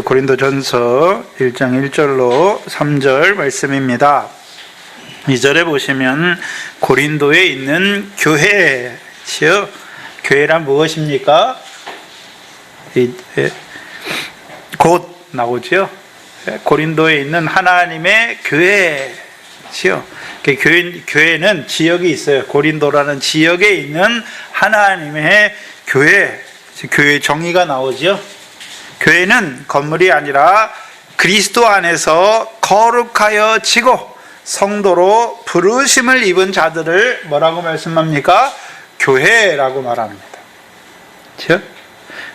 고린도전서 1장 1절로 3절 말씀입니다. 2절에 보시면 고린도에 있는 교회시요. 교회란 무엇입니까? 곧 나오죠. 고린도에 있는 하나님의 교회시요. 교회는 지역이 있어요. 고린도라는 지역에 있는 하나님의 교회. 교회 정의가 나오죠. 교회는 건물이 아니라 그리스도 안에서 거룩하여 지고 성도로 부르심을 입은 자들을 뭐라고 말씀합니까? 교회라고 말합니다. 그렇죠?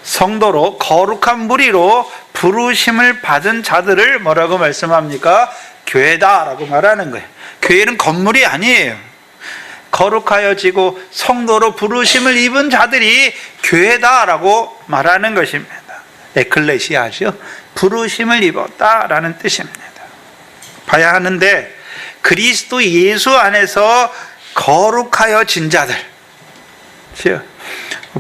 성도로 거룩한 무리로 부르심을 받은 자들을 뭐라고 말씀합니까? 교회다라고 말하는 거예요. 교회는 건물이 아니에요. 거룩하여 지고 성도로 부르심을 입은 자들이 교회다라고 말하는 것입니다. 에클레시아죠. 부르심을 입었다라는 뜻입니다. 봐야 하는데 그리스도 예수 안에서 거룩하여 진 자들.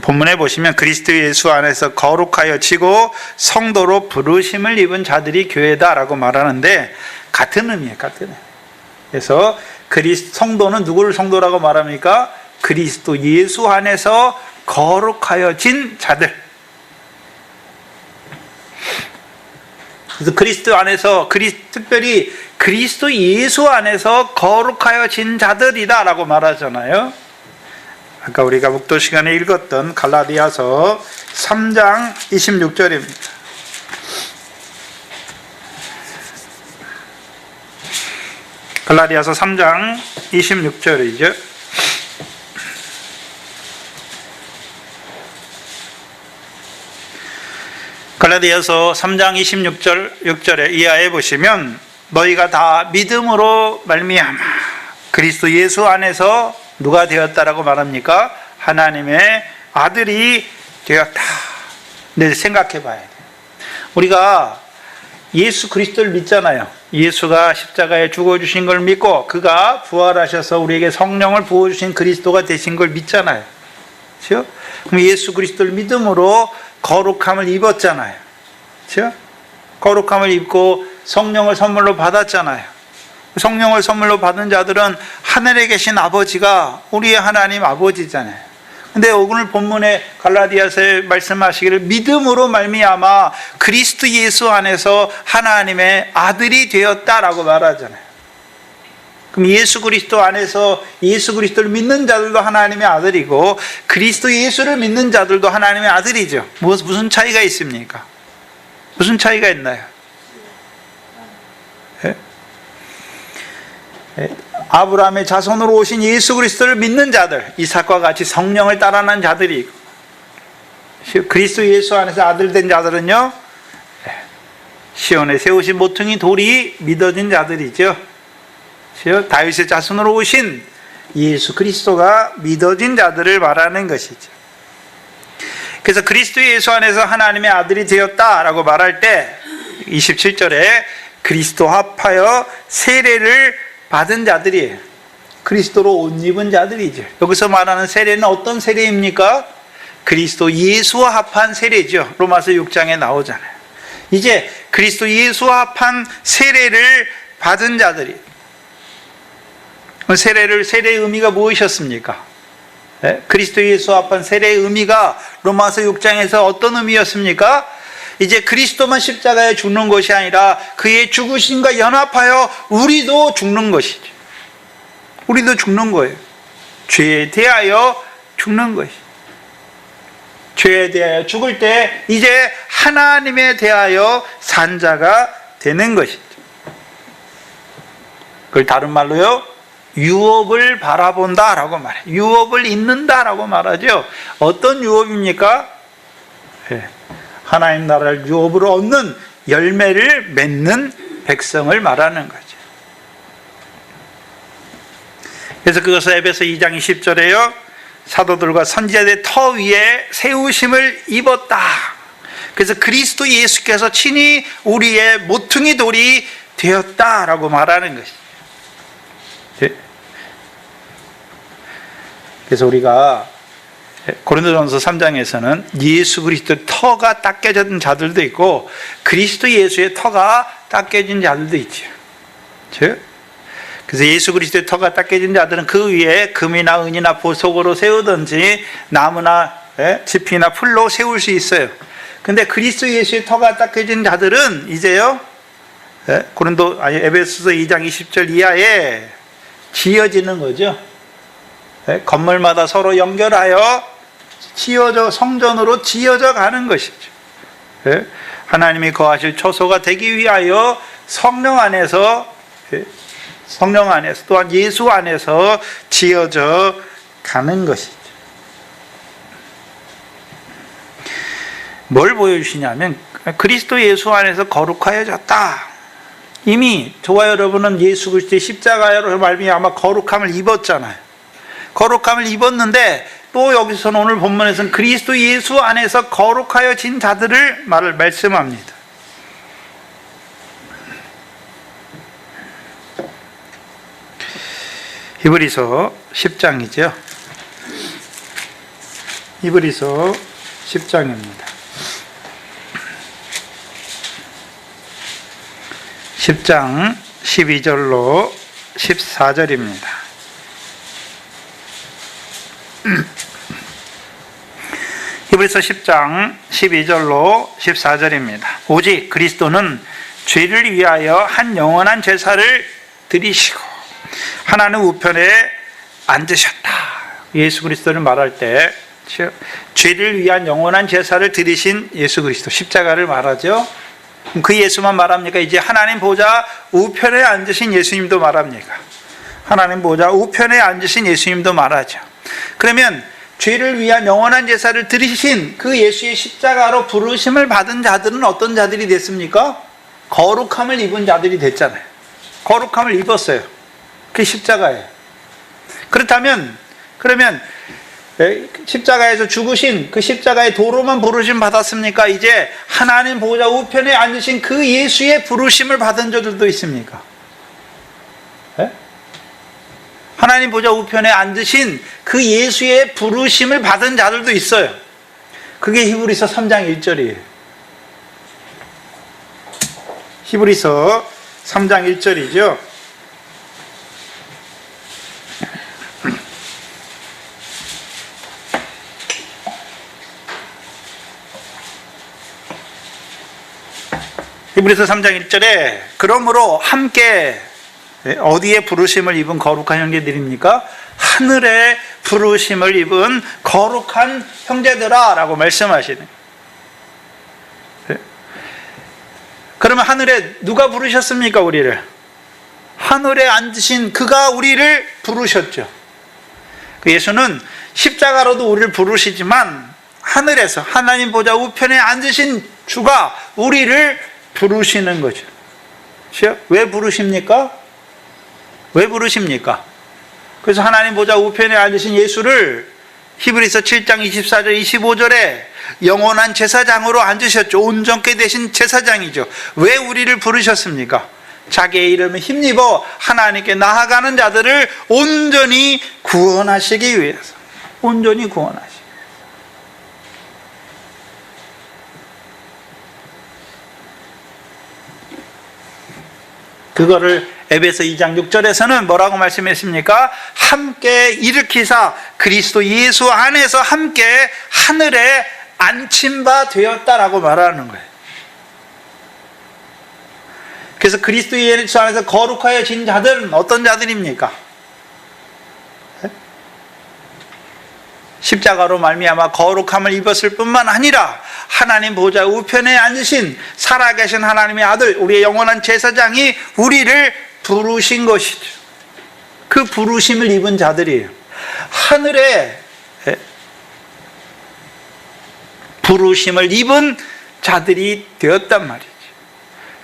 본문에 보시면 그리스도 예수 안에서 거룩하여 지고 성도로 부르심을 입은 자들이 교회다라고 말하는데 같은 의미예요. 같은 의미. 그래서 성도는 누구를 성도라고 말합니까? 그리스도 예수 안에서 거룩하여 진 자들. 그래서 그리스도 안에서 특별히 그리스도 예수 안에서 거룩하여 진 자들이다라고 말하잖아요. 아까 우리가 목도 시간에 읽었던 갈라디아서 3장 26절입니다. 갈라디아서 3장 26절이죠. 갈라디아서 3장 26절에 이하에 보시면 너희가 다 믿음으로 말미암아 그리스도 예수 안에서 누가 되었다라고 말합니까? 하나님의 아들이 되었다. 근데 생각해 봐야 돼요. 우리가 예수 그리스도를 믿잖아요. 예수가 십자가에 죽어주신 걸 믿고 그가 부활하셔서 우리에게 성령을 부어주신 그리스도가 되신 걸 믿잖아요. 그렇죠? 그럼 예수 그리스도를 믿음으로 거룩함을 입었잖아요. 그렇죠? 거룩함을 입고 성령을 선물로 받았잖아요. 성령을 선물로 받은 자들은 하늘에 계신 아버지가 우리의 하나님 아버지잖아요. 근데 오늘 본문에 갈라디아서에 말씀하시기를 믿음으로 말미암아 그리스도 예수 안에서 하나님의 아들이 되었다라고 말하잖아요. 그럼 예수 그리스도 안에서 예수 그리스도를 믿는 자들도 하나님의 아들이고 그리스도 예수를 믿는 자들도 하나님의 아들이죠. 무슨 차이가 있습니까? 무슨 차이가 있나요? 아브라함의 자손으로 오신 예수 그리스도를 믿는 자들, 이삭과 같이 성령을 따라난 자들이 그리스도 예수 안에서 아들 된 자들은요, 시온에 세우신 모퉁이 돌이 믿어진 자들이죠. 다윗의 자손으로 오신 예수 그리스도가 믿어진 자들을 말하는 것이죠. 그래서 그리스도 예수 안에서 하나님의 아들이 되었다라고 말할 때 27절에 그리스도 합하여 세례를 받은 자들이에요. 그리스도로 옷 입은 자들이죠. 여기서 말하는 세례는 어떤 세례입니까? 그리스도 예수와 합한 세례죠. 로마서 6장에 나오잖아요. 이제 그리스도 예수와 합한 세례를 받은 자들이 세례의 의미가 무엇이었습니까? 그리스도 예수와 합한 세례의 의미가 로마서 6장에서 어떤 의미였습니까? 이제 그리스도만 십자가에 죽는 것이 아니라 그의 죽으심과 연합하여 우리도 죽는 것이죠. 우리도 죽는 거예요. 죄에 대하여 죽는 것이죠. 죄에 대하여 죽을 때 이제 하나님에 대하여 산 자가 되는 것이죠. 그걸 다른 말로요, 유업을 바라본다라고 말해요. 유업을 잇는다라고 말하죠. 어떤 유업입니까? 하나님 나라를 유업으로 얻는 열매를 맺는 백성을 말하는 거죠. 그래서 그것을 에베소 2장 20절에요. 사도들과 선지자들의 터 위에 세우심을 입었다. 그래서 그리스도 예수께서 친히 우리의 모퉁이 돌이 되었다라고 말하는 것이죠. 그래서 우리가 고린도전서 3장에서는 예수 그리스도의 터가 닦여진 자들도 있고 그리스도 예수의 터가 닦여진 자들도 있죠. 그래서 예수 그리스도의 터가 닦여진 자들은 그 위에 금이나 은이나 보석으로 세우든지 나무나 지피나 풀로 세울 수 있어요. 근데 그리스도 예수의 터가 닦여진 자들은 이제요, 에베소서 2장 20절 이하에 지어지는 거죠. 건물마다 서로 연결하여 성전으로 지어져 가는 것이죠. 하나님이 거하실 초소가 되기 위하여 성령 안에서 또한 예수 안에서 지어져 가는 것이죠. 뭘 보여주시냐면 그리스도 예수 안에서 거룩하여졌다. 이미 저와 여러분은 예수 그리스도의 십자가로 말미암아 거룩함을 입었잖아요. 거룩함을 입었는데 또 여기서는 오늘 본문에서는 그리스도 예수 안에서 거룩하여진 자들을 말씀합니다. 히브리서 10장이죠. 히브리서 10장입니다. 10장 12절로 14절입니다. 히브리서 10장 12절로 14절입니다. 오직 그리스도는 죄를 위하여 한 영원한 제사를 드리시고 하나님 우편에 앉으셨다. 예수 그리스도를 말할 때 죄를 위한 영원한 제사를 드리신 예수 그리스도, 십자가를 말하죠. 그 예수만 말합니까? 이제 하나님 보좌 우편에 앉으신 예수님도 말합니까? 하나님 보좌 우편에 앉으신 예수님도 말하죠. 그러면 죄를 위한 영원한 제사를 드리신 그 예수의 십자가로 부르심을 받은 자들은 어떤 자들이 됐습니까? 거룩함을 입은 자들이 됐잖아요. 거룩함을 입었어요. 그 십자가에. 그러면 십자가에서 죽으신 그 십자가의 도로만 부르심 받았습니까? 이제 하나님 보좌 우편에 앉으신 그 예수의 부르심을 받은 자들도 있습니까? 하나님 보좌 우편에 앉으신 그 예수의 부르심을 받은 자들도 있어요. 그게 히브리서 3장 1절이에요. 히브리서 3장 1절이죠. 히브리서 3장 1절에 그러므로 함께 어디에 부르심을 입은 거룩한 형제들입니까? 하늘에 부르심을 입은 거룩한 형제들아 라고 말씀하시는. 그러면 하늘에 누가 부르셨습니까? 우리를. 하늘에 앉으신 그가 우리를 부르셨죠. 예수는 십자가로도 우리를 부르시지만 하늘에서 하나님 보좌 우편에 앉으신 주가 우리를 부르시는 거죠. 왜 부르십니까? 왜 부르십니까? 그래서 하나님 보좌 우편에 앉으신 예수를 히브리서 7장 24절 25절에 영원한 제사장으로 앉으셨죠. 온전케 되신 제사장이죠. 왜 우리를 부르셨습니까? 자기의 이름을 힘입어 하나님께 나아가는 자들을 온전히 구원하시기 위해서. 온전히 구원하시기 위해서. 그거를 에베소 2장 6절에서는 뭐라고 말씀했습니까? 함께 일으키사 그리스도 예수 안에서 함께 하늘에 앉힌 바 되었다라고 말하는 거예요. 그래서 그리스도 예수 안에서 거룩하여진 자들은 어떤 자들입니까? 십자가로 말미암아 거룩함을 입었을 뿐만 아니라 하나님 보좌 우편에 앉으신 살아계신 하나님의 아들, 우리의 영원한 제사장이 우리를 부르신 것이죠. 그 부르심을 입은 자들이에요. 하늘에 부르심을 입은 자들이 되었단 말이죠.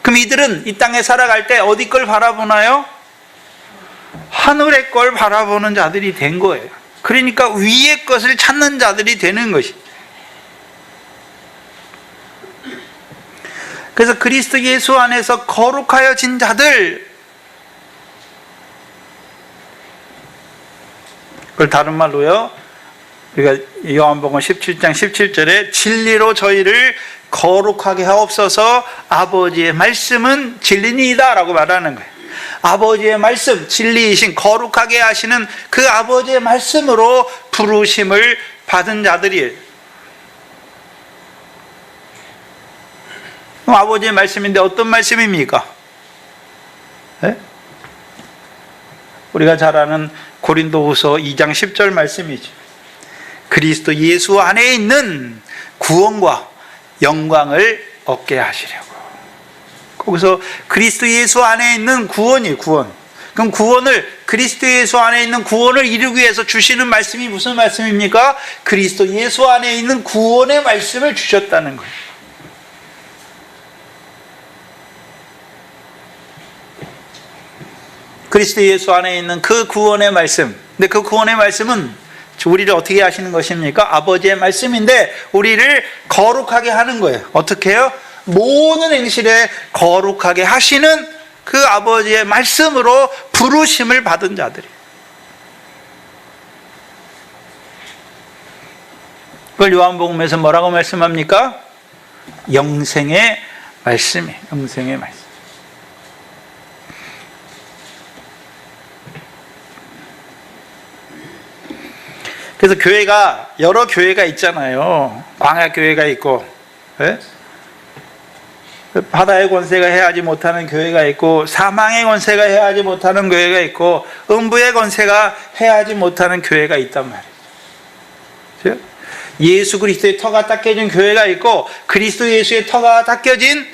그럼 이들은 이 땅에 살아갈 때 어디 걸 바라보나요? 하늘의 걸 바라보는 자들이 된 거예요. 그러니까 위의 것을 찾는 자들이 되는 것이죠. 그래서 그리스도 예수 안에서 거룩하여진 자들, 그걸 다른 말로요, 우리가 요한복음 17장 17절에 진리로 저희를 거룩하게 하옵소서 아버지의 말씀은 진리니이다 라고 말하는 거예요. 아버지의 말씀, 진리이신 거룩하게 하시는 그 아버지의 말씀으로 부르심을 받은 자들이에요. 그럼 아버지의 말씀인데 어떤 말씀입니까? 네? 우리가 잘 아는 고린도후서 2장 10절 말씀이죠. 그리스도 예수 안에 있는 구원과 영광을 얻게 하시려고. 거기서 그리스도 예수 안에 있는 구원이에요. 구원. 그럼 그리스도 예수 안에 있는 구원을 이루기 위해서 주시는 말씀이 무슨 말씀입니까? 그리스도 예수 안에 있는 구원의 말씀을 주셨다는 거예요. 그리스도 예수 안에 있는 그 구원의 말씀. 근데 그 구원의 말씀은 우리를 어떻게 하시는 것입니까? 아버지의 말씀인데 우리를 거룩하게 하는 거예요. 어떻게 해요? 모든 행실에 거룩하게 하시는 그 아버지의 말씀으로 부르심을 받은 자들이에요. 그걸 요한복음에서 뭐라고 말씀합니까? 영생의 말씀이에요. 영생의 말씀. 그래서 교회가 여러 교회가 있잖아요. 광야교회가 있고, 예? 바다의 권세가 해하지 못하는 교회가 있고, 사망의 권세가 해하지 못하는 교회가 있고, 음부의 권세가 해하지 못하는 교회가 있단 말이죠. 예수 그리스도의 터가 닦여진 교회가 있고, 그리스도 예수의 터가 닦여진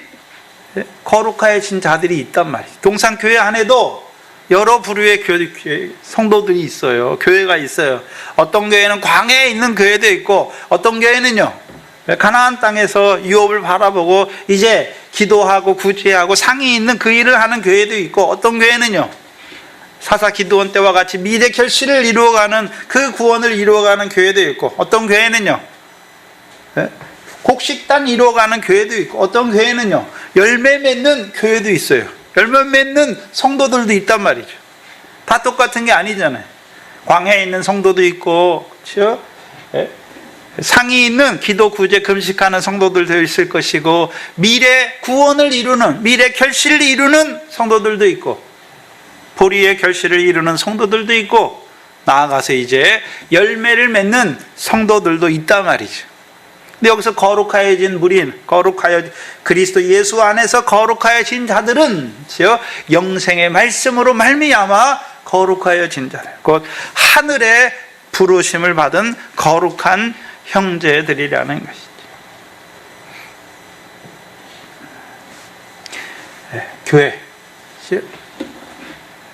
거룩하여진 자들이 있단 말이죠. 동산교회 안에도 여러 부류의 성도들이 있어요. 교회가 있어요. 어떤 교회는 광야에 있는 교회도 있고, 어떤 교회는요, 가나안 땅에서 유업을 바라보고 이제 기도하고 구제하고 상이 있는 그 일을 하는 교회도 있고, 어떤 교회는요, 사사 기드온 때와 같이 미래 결실을 이루어가는 그 구원을 이루어가는 교회도 있고, 어떤 교회는요, 곡식단 이루어가는 교회도 있고, 어떤 교회는요, 열매 맺는 교회도 있어요. 열매 맺는 성도들도 있단 말이죠. 다 똑같은 게 아니잖아요. 광야에 있는 성도도 있고, 그렇죠? 상이 있는 기도, 구제, 금식하는 성도들도 있을 것이고, 미래 구원을 이루는, 미래 결실을 이루는 성도들도 있고, 보리의 결실을 이루는 성도들도 있고, 나아가서 이제 열매를 맺는 성도들도 있단 말이죠. 근데 여기서 거룩하여진 무린, 그리스도 예수 안에서 거룩하여진 자들은 영생의 말씀으로 말미암아 거룩하여진 자들, 곧 하늘의 부르심을 받은 거룩한 형제들이라는 것이죠. 교회,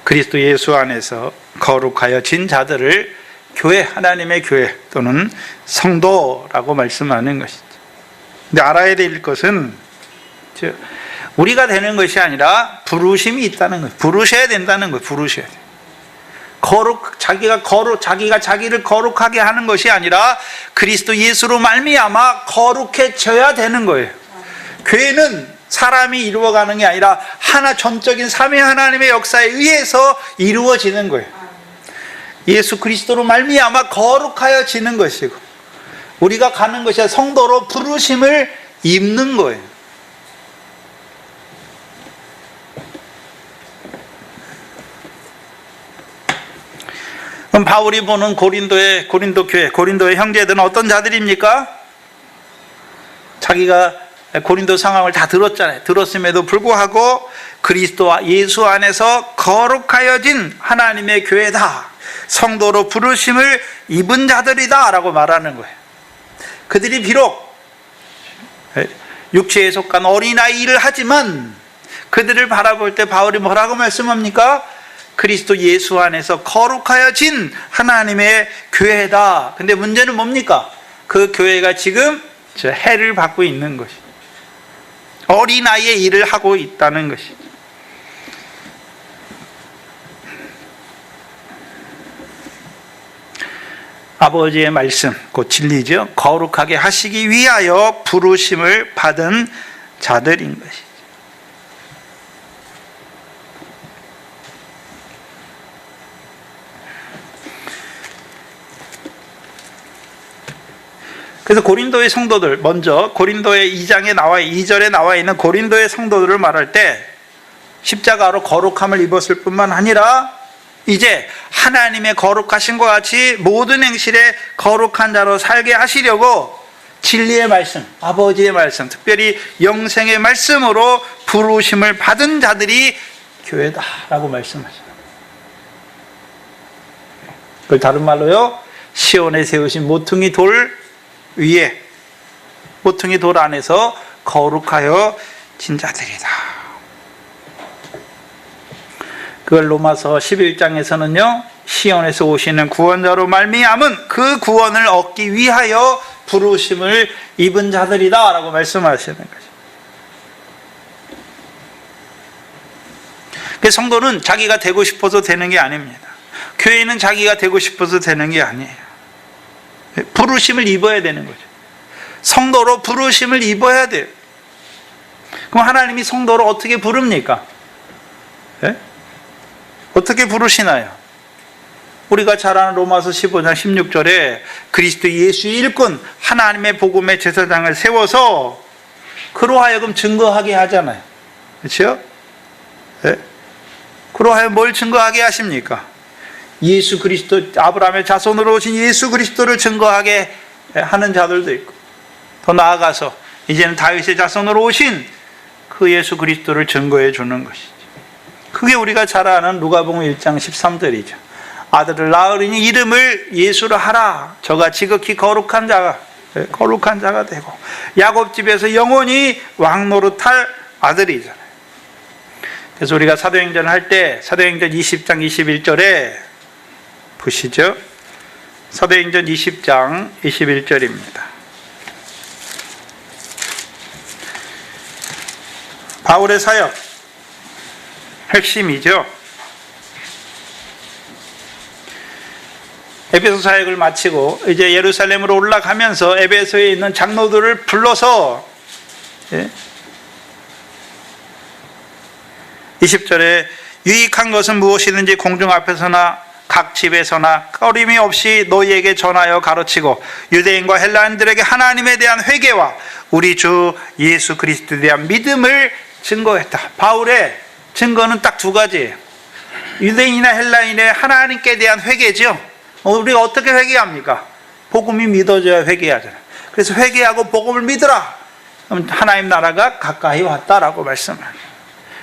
그리스도 예수 안에서 거룩하여진 자들을 교회, 하나님의 교회 또는 성도라고 말씀하는 것이죠. 근데 알아야 될 것은 우리가 되는 것이 아니라 부르심이 있다는 거예요. 부르셔야 된다는 거예요. 부르셔야 돼요. 자기가 자기를 거룩하게 하는 것이 아니라 그리스도 예수로 말미암아 거룩해져야 되는 거예요. 교회는 사람이 이루어가는 게 아니라 하나 전적인 삼위 하나님의 역사에 의해서 이루어지는 거예요. 예수 그리스도로 말미암아 거룩하여지는 것이고, 우리가 가는 것이 성도로 부르심을 입는 거예요. 그럼 바울이 보는 고린도 교회, 고린도의 형제들은 어떤 자들입니까? 자기가 고린도 상황을 다 들었잖아요. 들었음에도 불구하고 그리스도와 예수 안에서 거룩하여진 하나님의 교회다, 성도로 부르심을 입은 자들이다 라고 말하는 거예요. 그들이 비록 육체에 속한 어린아이를 하지만 그들을 바라볼 때 바울이 뭐라고 말씀합니까? 그리스도 예수 안에서 거룩하여진 하나님의 교회다. 근데 문제는 뭡니까? 그 교회가 지금 해를 받고 있는 것이, 어린아이의 일을 하고 있다는 것이. 아버지의 말씀, 곧 진리죠. 거룩하게 하시기 위하여 부르심을 받은 자들인 것이죠. 그래서 고린도의 성도들, 먼저 고린도의 2절에 나와 있는 고린도의 성도들을 말할 때 십자가로 거룩함을 입었을 뿐만 아니라 이제 하나님의 거룩하신과 같이 모든 행실에 거룩한 자로 살게 하시려고 진리의 말씀, 아버지의 말씀, 특별히 영생의 말씀으로 부르심을 받은 자들이 교회다라고 말씀하십니다. 그걸 다른 말로요, 시온에 세우신 모퉁이 돌 위에, 모퉁이 돌 안에서 거룩하여 진 자들이다. 그걸 로마서 11장에서는요, 시온에서 오시는 구원자로 말미암은 그 구원을 얻기 위하여 부르심을 입은 자들이다 라고 말씀하시는 거죠. 그 성도는 자기가 되고 싶어서 되는 게 아닙니다. 교회는 자기가 되고 싶어서 되는 게 아니에요. 부르심을 입어야 되는 거죠. 성도로 부르심을 입어야 돼요. 그럼 하나님이 성도를 어떻게 부릅니까? 네? 어떻게 부르시나요? 우리가 잘 아는 로마서 15장 16절에 그리스도 예수의 일꾼 하나님의 복음의 제사장을 세워서 그로 하여금 증거하게 하잖아요. 그렇죠? 네? 그로 하여금 뭘 증거하게 하십니까? 예수 그리스도, 아브라함의 자손으로 오신 예수 그리스도를 증거하게 하는 자들도 있고, 더 나아가서 이제는 다윗의 자손으로 오신 그 예수 그리스도를 증거해 주는 것이죠. 그게 우리가 잘 아는 누가복음 1장 13절이죠. 아들을 낳으리니 이름을 예수로 하라. 저가 지극히 거룩한 자가 되고 야곱 집에서 영원히 왕노릇할 아들이잖아요. 그래서 우리가 사도행전을 할 때 사도행전 20장 21절에 보시죠. 사도행전 20장 21절입니다. 바울의 사역 핵심이죠. 에베소 사역을 마치고 이제 예루살렘으로 올라가면서 에베소에 있는 장로들을 불러서 20절에 유익한 것은 무엇이든지 공중 앞에서나 각 집에서나 꺼림이 없이 너희에게 전하여 가르치고 유대인과 헬라인들에게 하나님에 대한 회개와 우리 주 예수 그리스도에 대한 믿음을 증거했다. 바울의 증거는 딱 두 가지예요. 유대인이나 헬라인의 하나님께 대한 회개죠. 우리가 어떻게 회개합니까? 복음이 믿어져야 회개하잖아요. 그래서 회개하고 복음을 믿으라. 그럼 하나님 나라가 가까이 왔다라고 말씀합니다.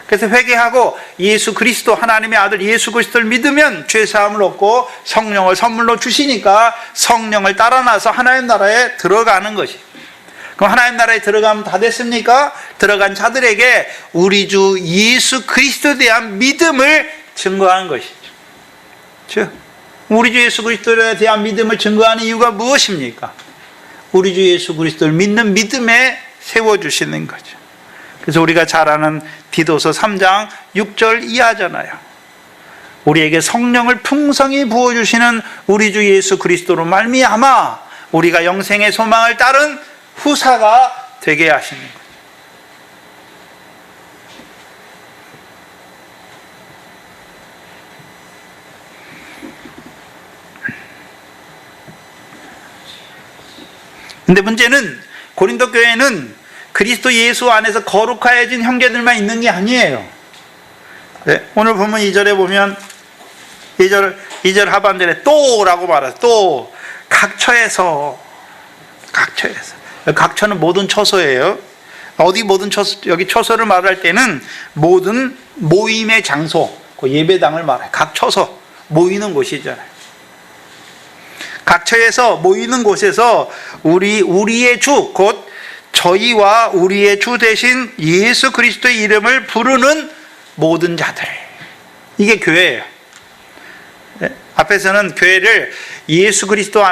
그래서 회개하고 예수 그리스도, 하나님의 아들 예수 그리스도를 믿으면 죄사함을 얻고 성령을 선물로 주시니까 성령을 따라 나서 하나님 나라에 들어가는 것이. 그럼 하나님 나라에 들어가면 다 됐습니까? 들어간 자들에게 우리 주 예수 그리스도에 대한 믿음을 증거하는 것이죠. 즉, 우리 주 예수 그리스도에 대한 믿음을 증거하는 이유가 무엇입니까? 우리 주 예수 그리스도를 믿는 믿음에 세워주시는 거죠. 그래서 우리가 잘 아는 디도서 3장 6절 이하잖아요. 우리에게 성령을 풍성히 부어주시는 우리 주 예수 그리스도로 말미암아 우리가 영생의 소망을 따른 후사가 되게 하시는 거예요. 근데 문제는 고린도 교회는 그리스도 예수 안에서 거룩하여진 형제들만 있는 게 아니에요. 네, 오늘 보면 2절에 보면 2절 하반절에 또라고 말해요. 또 각처에서 각처는 모든 처소예요. 어디 모든 처소, 여기 처소를 말할 때는 모든 모임의 장소, 그 예배당을 말해요. 각 처소 모이는 곳이잖아요. 각처에서 모이는 곳에서 우리의 주, 곧 저희와 우리의 주 대신 예수 그리스도의 이름을 부르는 모든 자들, 이게 교회예요. 네? 앞에서는 교회를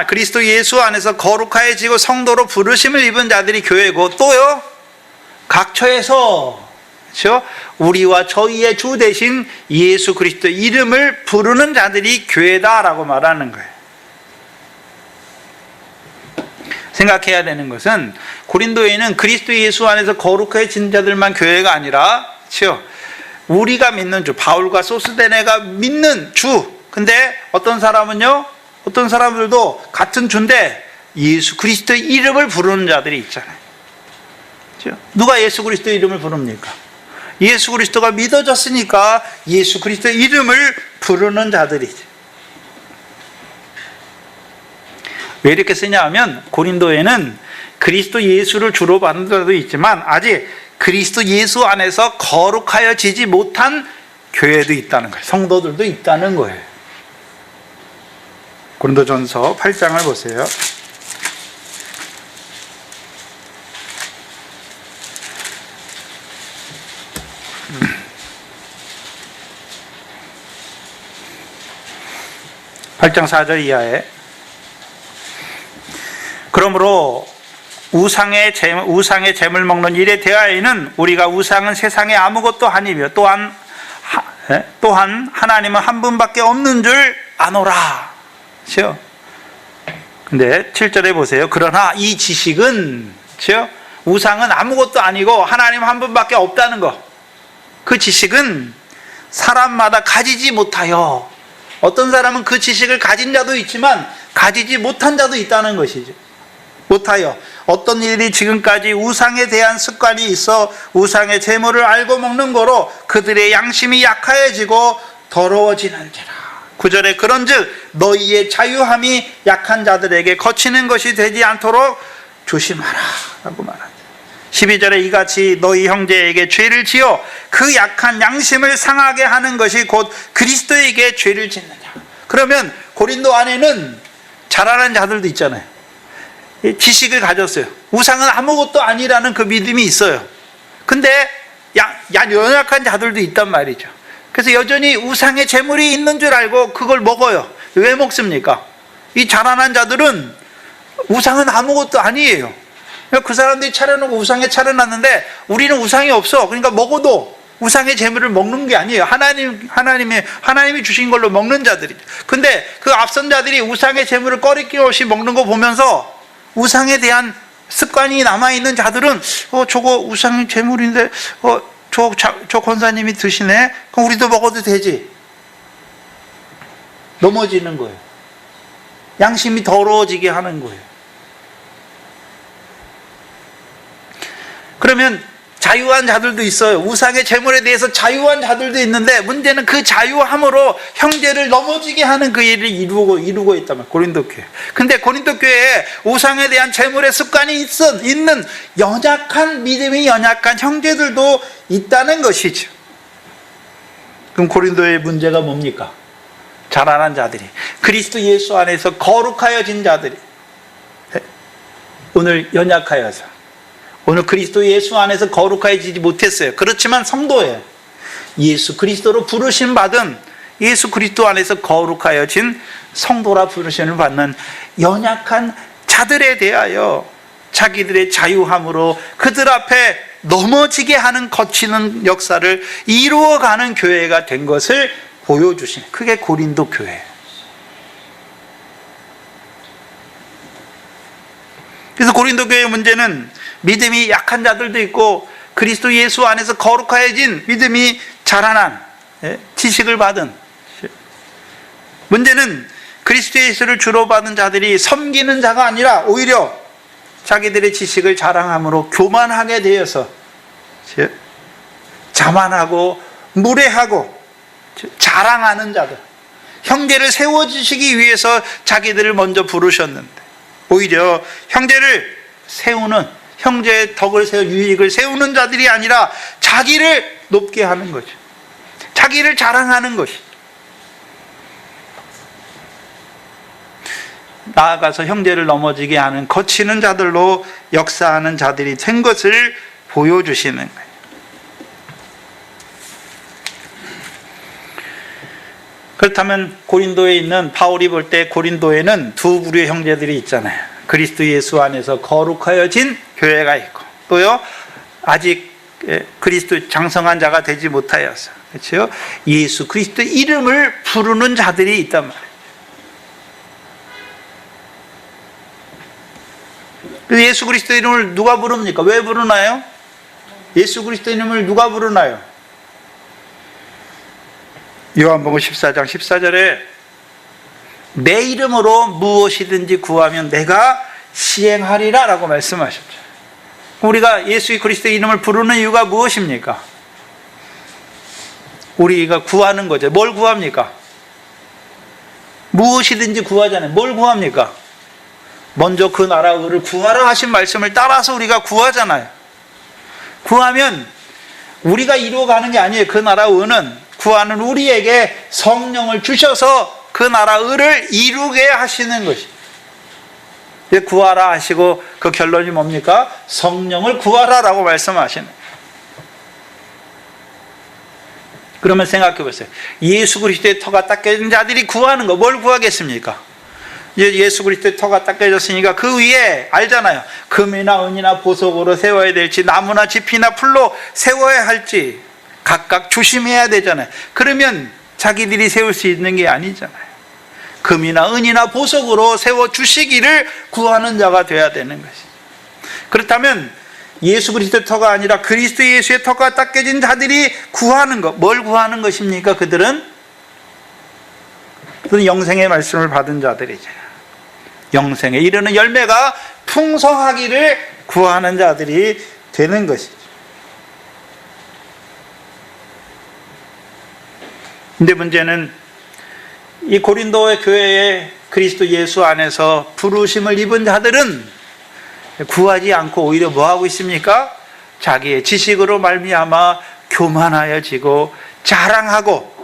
그리스도 예수 안에서 거룩하여지고 성도로 부르심을 입은 자들이 교회고, 또요 각처에서, 그렇죠? 우리와 저희의 주 대신 예수 그리스도의 이름을 부르는 자들이 교회다라고 말하는 거예요. 생각해야 되는 것은 고린도에는 그리스도 예수 안에서 거룩해진 자들만 교회가 아니라, 그렇죠? 우리가 믿는 주, 바울과 소스데네가 믿는 주. 근데 어떤 사람은요, 어떤 사람들도 같은 주인데 예수 그리스도의 이름을 부르는 자들이 있잖아요. 그렇죠? 누가 예수 그리스도의 이름을 부릅니까? 예수 그리스도가 믿어졌으니까 예수 그리스도의 이름을 부르는 자들이죠. 왜 이렇게 쓰냐 하면 고린도에는 그리스도 예수를 주로 받는 자도 있지만 아직 그리스도 예수 안에서 거룩하여지지 못한 교회도 있다는 거예요. 성도들도 있다는 거예요. 고린도전서 8장을 보세요. (8장 4절) 이하에 그러므로 우상의 재물 먹는 일에 대하여는 우리가 우상은 세상에 아무것도 아니며 또한 하나님은 한 분밖에 없는 줄 아노라. 그렇죠? 근데 7절에 보세요. 그러나 이 지식은, 그렇죠? 우상은 아무것도 아니고 하나님 한 분밖에 없다는 거. 그 지식은 사람마다 가지지 못하여, 어떤 사람은 그 지식을 가진 자도 있지만 가지지 못한 자도 있다는 것이죠. 못하여 어떤 일이 지금까지 우상에 대한 습관이 있어 우상의 재물을 알고 먹는 거로 그들의 양심이 약하여지고 더러워지는지라. 9절에 그런즉 너희의 자유함이 약한 자들에게 거치는 것이 되지 않도록 조심하라 라고 말합니다. 12절에 이같이 너희 형제에게 죄를 지어 그 약한 양심을 상하게 하는 것이 곧 그리스도에게 죄를 짓느냐. 그러면 고린도 안에는 자라는 자들도 있잖아요. 지식을 가졌어요. 우상은 아무것도 아니라는 그 믿음이 있어요. 근데 연약한 자들도 있단 말이죠. 그래서 여전히 우상의 재물이 있는 줄 알고 그걸 먹어요. 왜 먹습니까? 이 자라난 자들은 우상은 아무것도 아니에요. 그 사람들이 차려놓고 우상에 차려놨는데 우리는 우상이 없어. 그러니까 먹어도 우상의 재물을 먹는 게 아니에요. 하나님이 주신 걸로 먹는 자들이죠. 근데 그 앞선 자들이 우상의 재물을 꺼리낌 없이 먹는 거 보면서 우상에 대한 습관이 남아있는 자들은 저거 우상의 재물인데 저 권사님이 드시네? 그럼 우리도 먹어도 되지. 넘어지는 거예요. 양심이 더러워지게 하는 거예요. 그러면 자유한 자들도 있어요. 우상의 재물에 대해서 자유한 자들도 있는데 문제는 그 자유함으로 형제를 넘어지게 하는 그 일을 이루고 있단 말이에요. 고린도 교회. 근데 고린도 교회에 우상에 대한 재물의 습관이 있는 연약한 믿음이 연약한 형제들도 있다는 것이죠. 그럼 고린도의 문제가 뭡니까? 자라난 자들이, 그리스도 예수 안에서 거룩하여진 자들이 오늘 연약하여서, 오늘 그리스도 예수 안에서 거룩해지지 못했어요. 그렇지만 성도예요. 예수 그리스도로 부르심 받은, 예수 그리스도 안에서 거룩하여진 성도라 부르심을 받는 연약한 자들에 대하여 자기들의 자유함으로 그들 앞에 넘어지게 하는 거치는 역사를 이루어가는 교회가 된 것을 보여주신, 그게 고린도 교회예요. 그래서 고린도 교회의 문제는 믿음이 약한 자들도 있고 그리스도 예수 안에서 거룩하여진 믿음이 자라난, 지식을 받은, 문제는 그리스도 예수를 주로 받은 자들이 섬기는 자가 아니라 오히려 자기들의 지식을 자랑함으로 교만하게 되어서 자만하고 무례하고 자랑하는 자들, 형제를 세워주시기 위해서 자기들을 먼저 부르셨는데 오히려 형제를 세우는, 형제의 덕을 세워 유익을 세우는 자들이 아니라 자기를 높게 하는 거죠. 자기를 자랑하는 것이, 나아가서 형제를 넘어지게 하는 거치는 자들로 역사하는 자들이 된 것을 보여주시는 거예요. 그렇다면 고린도에 있는, 바울이 볼 때 고린도에는 두 부류의 형제들이 있잖아요. 그리스도 예수 안에서 거룩하여진 교회가 있고, 또요 아직 그리스도 장성한 자가 되지 못하여서, 그렇죠? 예수 그리스도의 이름을 부르는 자들이 있단 말이에요. 예수 그리스도의 이름을 누가 부릅니까? 왜 부르나요? 예수 그리스도의 이름을 누가 부르나요? 요한복음 14장 14절에 내 이름으로 무엇이든지 구하면 내가 시행하리라 라고 말씀하셨죠. 우리가 예수 그리스도의 이름을 부르는 이유가 무엇입니까? 우리가 구하는 거죠. 뭘 구합니까? 무엇이든지 구하잖아요. 뭘 구합니까? 먼저 그 나라 의를 구하라 하신 말씀을 따라서 우리가 구하잖아요. 구하면 우리가 이루어가는 게 아니에요. 그 나라 의는 구하는 우리에게 성령을 주셔서 그 나라 의를 이루게 하시는 것이. 구하라 하시고 그 결론이 뭡니까? 성령을 구하라라고 말씀하시는. 그러면 생각해 보세요. 예수 그리스도의 터가 딱 깨진 자들이 구하는 거 뭘 구하겠습니까? 예수 그리스도의 터가 딱 깨졌으니까 그 위에 알잖아요. 금이나 은이나 보석으로 세워야 될지 나무나 지피나 풀로 세워야 할지 각각 조심해야 되잖아요. 그러면 자기들이 세울 수 있는 게 아니잖아요. 금이나 은이나 보석으로 세워주시기를 구하는 자가 되어야 되는 것이죠. 그렇다면 예수 그리스도의 터가 아니라 그리스도 예수의 터가 딱 깨진 자들이 구하는 것, 뭘 구하는 것입니까? 그들은 영생의 말씀을 받은 자들이잖아요. 영생에 이르는 열매가 풍성하기를 구하는 자들이 되는 것이죠. 근데 문제는 이 고린도의 교회에 그리스도 예수 안에서 부르심을 입은 자들은 구하지 않고 오히려 뭐 하고 있습니까? 자기의 지식으로 말미암아 교만하여지고 자랑하고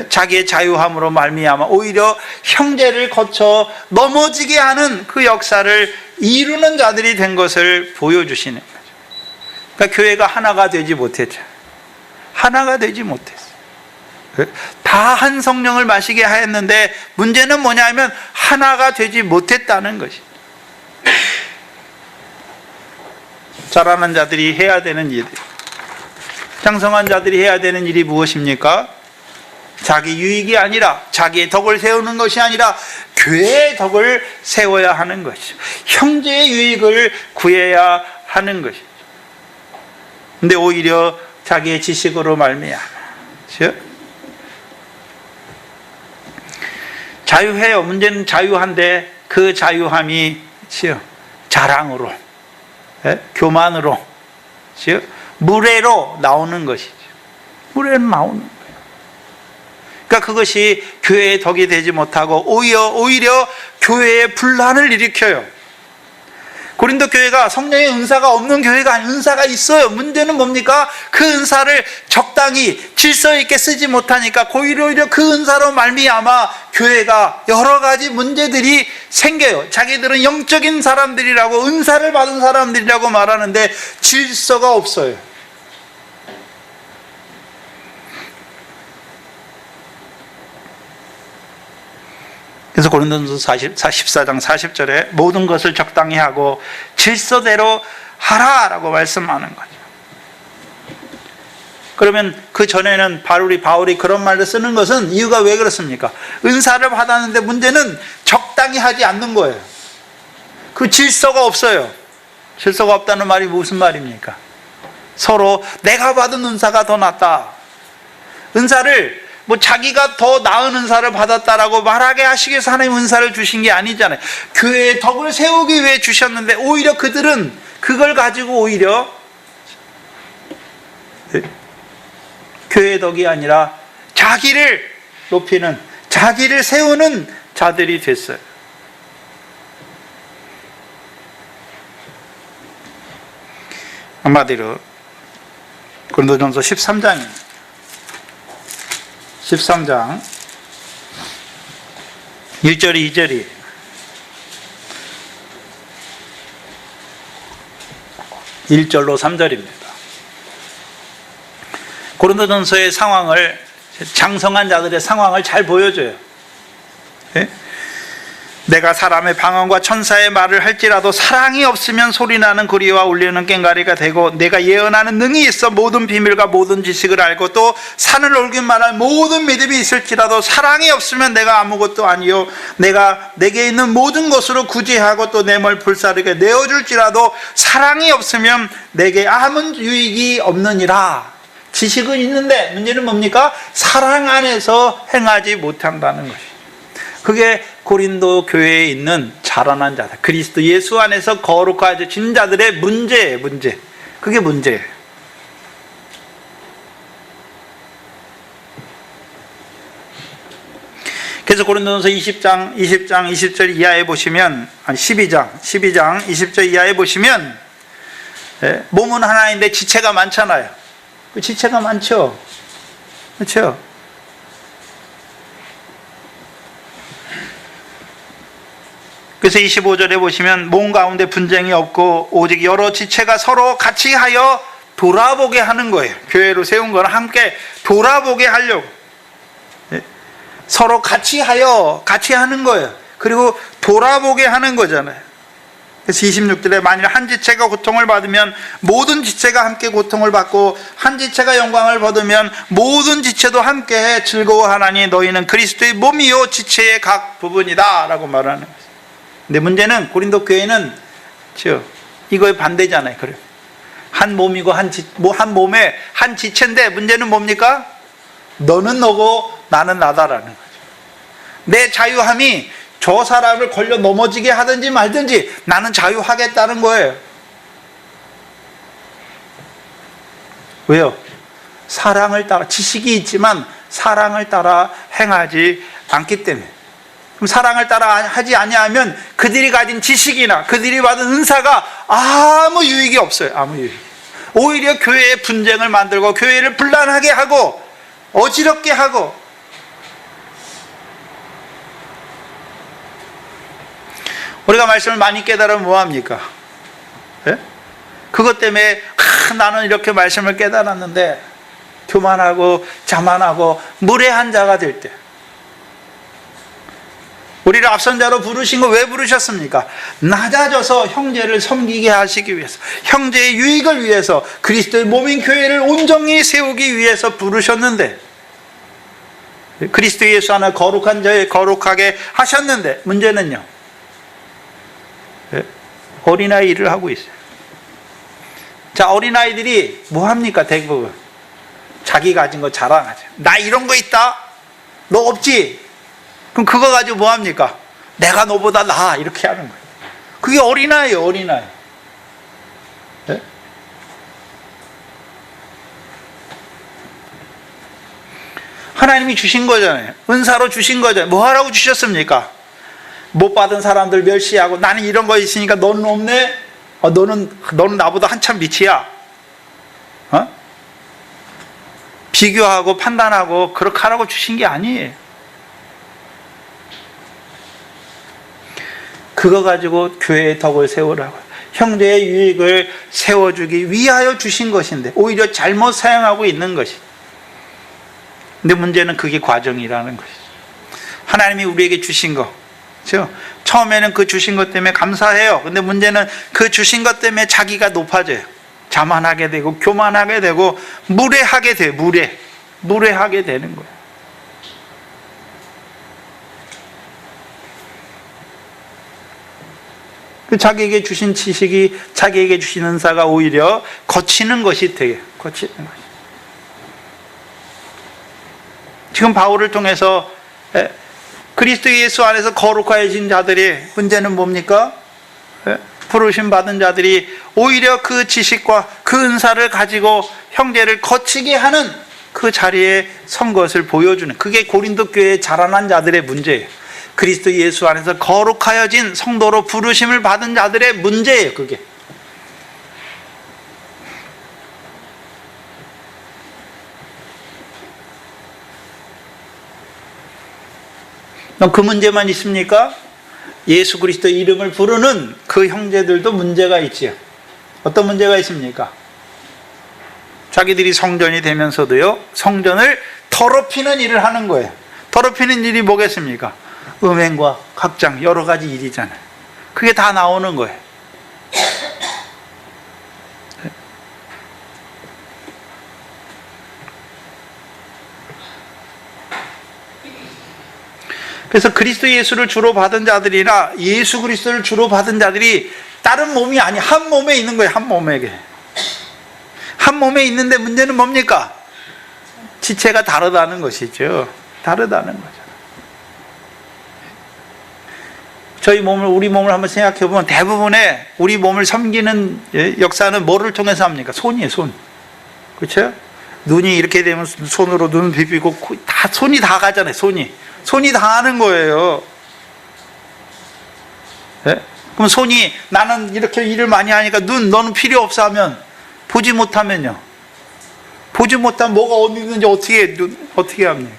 자기의 자유함으로 말미암아 오히려 형제를 거쳐 넘어지게 하는 그 역사를 이루는 자들이 된 것을 보여주시는 거죠. 그러니까 교회가 하나가 되지 못했죠. 하나가 되지 못했어요. 다 한 성령을 마시게 하였는데 문제는 뭐냐면 하나가 되지 못했다는 것이죠. 자라는 자들이 해야 되는 일, 장성한 자들이 해야 되는 일이 무엇입니까? 자기 유익이 아니라 자기의 덕을 세우는 것이 아니라 교회의 덕을 세워야 하는 것이죠. 형제의 유익을 구해야 하는 것이죠. 근데 오히려 자기의 지식으로 말미암아 자유해요. 문제는 자유한데 그 자유함이 자랑으로, 교만으로, 무례로 나오는 것이죠. 무례로 나오는 거예요. 그러니까 그것이 교회의 덕이 되지 못하고 오히려 교회의 분란을 일으켜요. 고린도 교회가 성령의 은사가 없는 교회가 아니에요. 은사가 있어요. 문제는 뭡니까? 그 은사를 적당히 질서 있게 쓰지 못하니까 오히려 그 은사로 말미암아 교회가 여러 가지 문제들이 생겨요. 자기들은 영적인 사람들이라고 은사를 받은 사람들이라고 말하는데 질서가 없어요. 그래서 고린도전서 14장 40절에 모든 것을 적당히 하고 질서대로 하라라고 말씀하는 거죠. 그러면 그 전에는 바울이 그런 말을 쓰는 것은 이유가 왜 그렇습니까? 은사를 받았는데 문제는 적당히 하지 않는 거예요. 그 질서가 없어요. 질서가 없다는 말이 무슨 말입니까? 서로 내가 받은 은사가 더 낫다. 은사를 자기가 더 나은 은사를 받았다라고 말하게 하시기 위해서 하나님 은사를 주신 게 아니잖아요. 교회의 덕을 세우기 위해 주셨는데 오히려 그들은 그걸 가지고 오히려 교회의 덕이 아니라 자기를 높이는, 자기를 세우는 자들이 됐어요. 한마디로 고린도전서 13장입니다. 13장 1절이 2절이 (1절로) 3절입니다. 고린도전서의 상황을, 장성한 자들의 상황을 잘 보여줘요. 내가 사람의 방언과 천사의 말을 할지라도 사랑이 없으면 소리나는 구리와 울리는 꽹과리가 되고, 내가 예언하는 능이 있어 모든 비밀과 모든 지식을 알고 또 산을 옮긴 말할 모든 믿음이 있을지라도 사랑이 없으면 내가 아무것도 아니요, 내가 내게 있는 모든 것으로 구제하고 또 내 몸을 불사르게 내어줄지라도 사랑이 없으면 내게 아무 유익이 없느니라. 지식은 있는데 문제는 뭡니까? 사랑 안에서 행하지 못한다는 것이죠. 그게 고린도 교회에 있는 자라난 자들, 그리스도 예수 안에서 거룩해진 자들의 문제예요. 문제. 그게 문제예요. 그래서 고린도전서 20장 20절 이하에 보시면, 아니 12장 20절 이하에 보시면, 몸은 하나인데 지체가 많잖아요. 그 지체가 많죠. 그렇죠? 그래서 25절에 보시면 몸 가운데 분쟁이 없고 오직 여러 지체가 서로 같이 하여 돌아보게 하는 거예요. 교회로 세운 거는 함께 돌아보게 하려고. 서로 같이 하는 거예요. 그리고 돌아보게 하는 거잖아요. 그래서 26절에 만일 한 지체가 고통을 받으면 모든 지체가 함께 고통을 받고 한 지체가 영광을 받으면 모든 지체도 함께 즐거워하나니 너희는 그리스도의 몸이요 지체의 각 부분이다 라고 말하는 거예요. 근데 문제는 고린도 교회는 이거에 반대잖아요. 그래요. 한 몸이고 한 몸에 한 지체인데 문제는 뭡니까? 너는 너고 나는 나다라는 거죠. 내 자유함이 저 사람을 걸려 넘어지게 하든지 말든지 나는 자유하겠다는 거예요. 왜요? 사랑을 따라, 지식이 있지만 사랑을 따라 행하지 않기 때문에. 그럼 사랑을 따라 하지 아니하면 그들이 가진 지식이나 그들이 받은 은사가 아무 유익이 없어요. 아무 유익. 오히려 교회의 분쟁을 만들고 교회를 분란하게 하고 어지럽게 하고. 우리가 말씀을 많이 깨달으면 뭐합니까? 예? 그것 때문에 나는 이렇게 말씀을 깨달았는데 교만하고 자만하고 무례한 자가 될 때, 우리를 앞선 자로 부르신 거 왜 부르셨습니까? 낮아져서 형제를 섬기게 하시기 위해서, 형제의 유익을 위해서, 그리스도의 몸인 교회를 온전히 세우기 위해서 부르셨는데, 그리스도 예수 안에 거룩한 자에 거룩하게 하셨는데, 문제는요, 어린아이 일을 하고 있어요. 자, 어린아이들이 뭐합니까? 대부분 자기 가진 거 자랑하죠. 나 이런 거 있다? 너 없지? 그럼 그거 가지고 뭐합니까? 내가 너보다 나아, 이렇게 하는 거예요. 그게 어린아이예요. 어린아이. 네? 하나님이 주신 거잖아요. 은사로 주신 거잖아요. 뭐 하라고 주셨습니까? 못 받은 사람들 멸시하고 나는 이런 거 있으니까 너는 없네? 너는 나보다 한참 밑이야. 비교하고 판단하고 그렇게 하라고 주신 게 아니에요. 그거 가지고 교회의 덕을 세우라고, 형제의 유익을 세워주기 위하여 주신 것인데 오히려 잘못 사용하고 있는 것이. 근데 문제는 그게 과정이라는 것이죠. 하나님이 우리에게 주신 거, 그렇죠? 처음에는 그 주신 것 때문에 감사해요. 근데 문제는 그 주신 것 때문에 자기가 높아져요. 자만하게 되고 교만하게 되고 무례하게 돼요. 무례하게 되는 거예요. 자기에게 주신 지식이, 자기에게 주신 은사가 오히려 거치는 것이 돼요. 거치는 것이. 지금 바울을 통해서 그리스도 예수 안에서 거룩해진 자들이, 문제는 뭡니까? 부르심 받은 자들이 오히려 그 지식과 그 은사를 가지고 형제를 거치게 하는 그 자리에 선 것을 보여주는, 그게 고린도 교회에 자라난 자들의 문제예요. 그리스도 예수 안에서 거룩하여진 성도로 부르심을 받은 자들의 문제예요. 그게. 그 문제만 있습니까? 예수 그리스도 이름을 부르는 그 형제들도 문제가 있지요. 어떤 문제가 있습니까? 자기들이 성전이 되면서도요, 성전을 더럽히는 일을 하는 거예요. 더럽히는 일이 뭐겠습니까? 음행과 각장 여러 가지 일이잖아요. 그게 다 나오는 거예요. 그래서 그리스도 예수를 주로 받은 자들이나 예수 그리스도를 주로 받은 자들이 다른 몸이 아니 한 몸에 있는 거예요. 한 몸에게. 한 몸에 있는데 문제는 뭡니까? 지체가 다르다는 것이죠. 다르다는 거죠. 우리 몸을 한번 생각해 보면 대부분의 우리 몸을 섬기는 역사는 뭐를 통해서 합니까? 손이에요, 손. 그렇죠? 눈이 이렇게 되면 손으로 눈 비비고 다 손이 다 가잖아요. 손이 다 하는 거예요. 네? 그럼 손이 나는 이렇게 일을 많이 하니까 너는 필요 없어 하면 보지 못하면요. 보지 못하면 뭐가 어디 있는지 어떻게 합니까?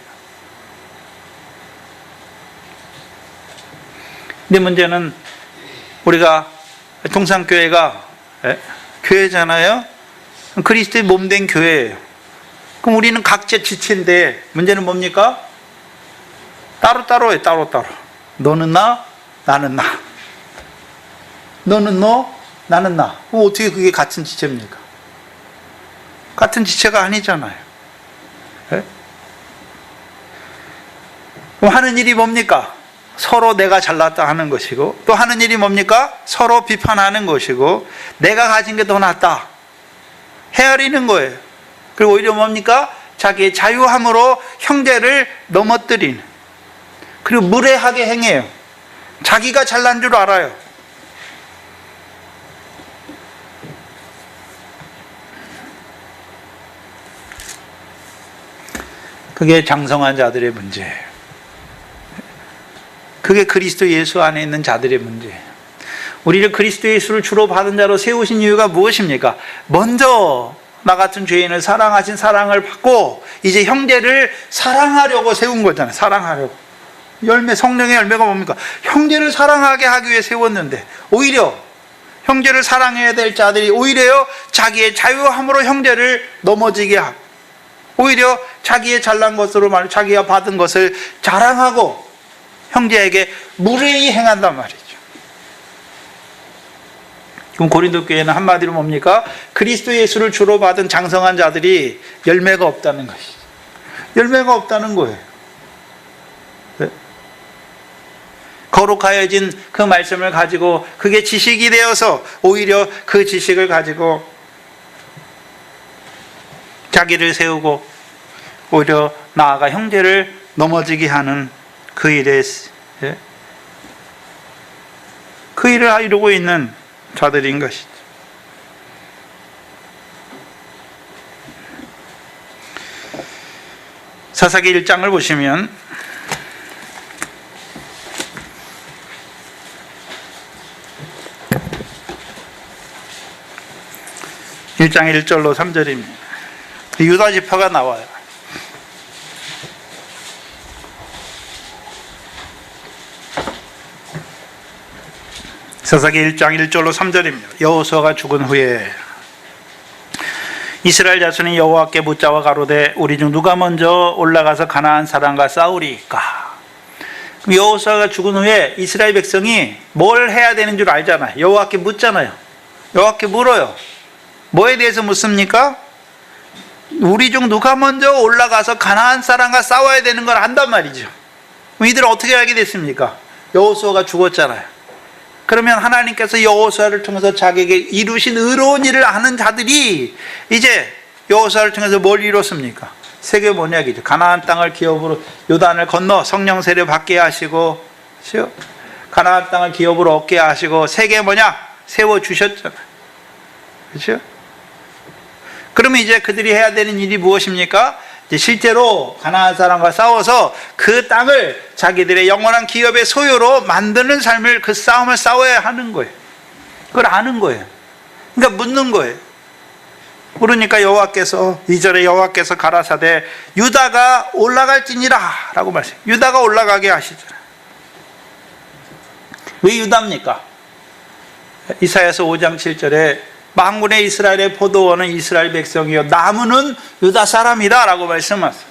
근데 문제는 우리가 동산교회가 교회잖아요. 그리스도의 몸된 교회예요. 그럼 우리는 각자 지체인데 문제는 뭡니까? 따로따로예요. 따로따로. 너는 나, 나는 나. 너는 너, 나는 나. 그럼 어떻게 그게 같은 지체입니까? 같은 지체가 아니잖아요. 네? 그럼 하는 일이 뭡니까? 서로 내가 잘났다 하는 것이고, 또 하는 일이 뭡니까? 서로 비판하는 것이고, 내가 가진 게 더 낫다 헤아리는 거예요. 그리고 오히려 뭡니까? 자기의 자유함으로 형제를 넘어뜨리는, 그리고 무례하게 행해요. 자기가 잘난 줄 알아요. 그게 장성한 자들의 문제예요. 그게 그리스도 예수 안에 있는 자들의 문제예요. 우리를 그리스도 예수를 주로 받은 자로 세우신 이유가 무엇입니까? 먼저 나 같은 죄인을 사랑하신 사랑을 받고 이제 형제를 사랑하려고 세운 거잖아요. 사랑하려고. 성령의 열매가 뭡니까? 형제를 사랑하게 하기 위해 세웠는데 오히려 형제를 사랑해야 될 자들이 오히려 자기의 자유함으로 형제를 넘어지게 하고, 오히려 자기의 잘난 것으로 자기가 받은 것을 자랑하고 형제에게 무례히 행한단 말이죠. 그럼 고린도 교회는 한마디로 뭡니까? 그리스도 예수를 주로 받은 장성한 자들이 열매가 없다는 것이죠. 열매가 없다는 거예요. 네? 거룩하여진 그 말씀을 가지고 그게 지식이 되어서 오히려 그 지식을 가지고 자기를 세우고 오히려 나아가 형제를 넘어지게 하는 그 일에, 그 일을 이루고 있는 자들인 것이죠. 사사기 1장을 보시면 1장 1절로 3절입니다. 유다 지파가 나와요. 사사기 1장 1절로 3절입니다. 여호수아가 죽은 후에 이스라엘 자손이 여호와께 묻자와 가로되 우리 중 누가 먼저 올라가서 가나안 사람과 싸우리까? 여호수아가 죽은 후에 이스라엘 백성이 뭘 해야 되는 줄 알잖아요. 여호와께 묻잖아요. 여호와께 물어요. 뭐에 대해서 묻습니까? 우리 중 누가 먼저 올라가서 가나안 사람과 싸워야 되는 걸 안단 말이죠. 그럼 이들은 어떻게 알게 됐습니까? 여호수아가 죽었잖아요. 그러면 하나님께서 여호수아를 통해서 자기에게 이루신 의로운 일을 아는 자들이 이제 여호수아를 통해서 뭘 이뤘습니까? 세계 언약이죠. 가나안 땅을 기업으로 요단을 건너 성령 세례 받게 하시고, 그렇죠? 가나안 땅을 기업으로 얻게 하시고 세계 언약 세워 주셨잖아요. 그렇죠? 그러면 이제 그들이 해야 되는 일이 무엇입니까? 이제 실제로 가나안 사람과 싸워서 그 땅을 자기들의 영원한 기업의 소유로 만드는 삶을, 그 싸움을 싸워야 하는 거예요. 그걸 아는 거예요. 그러니까 묻는 거예요. 그러니까 여호와께서 2절에 여호와께서 가라사대 유다가 올라갈지니라 라고 말씀해요. 유다가 올라가게 하시잖아요. 왜 유다입니까? 이사야서 5장 7절에 만군의 이스라엘의 포도원은 이스라엘 백성이요 나무는 유다 사람이다 라고 말씀하세요.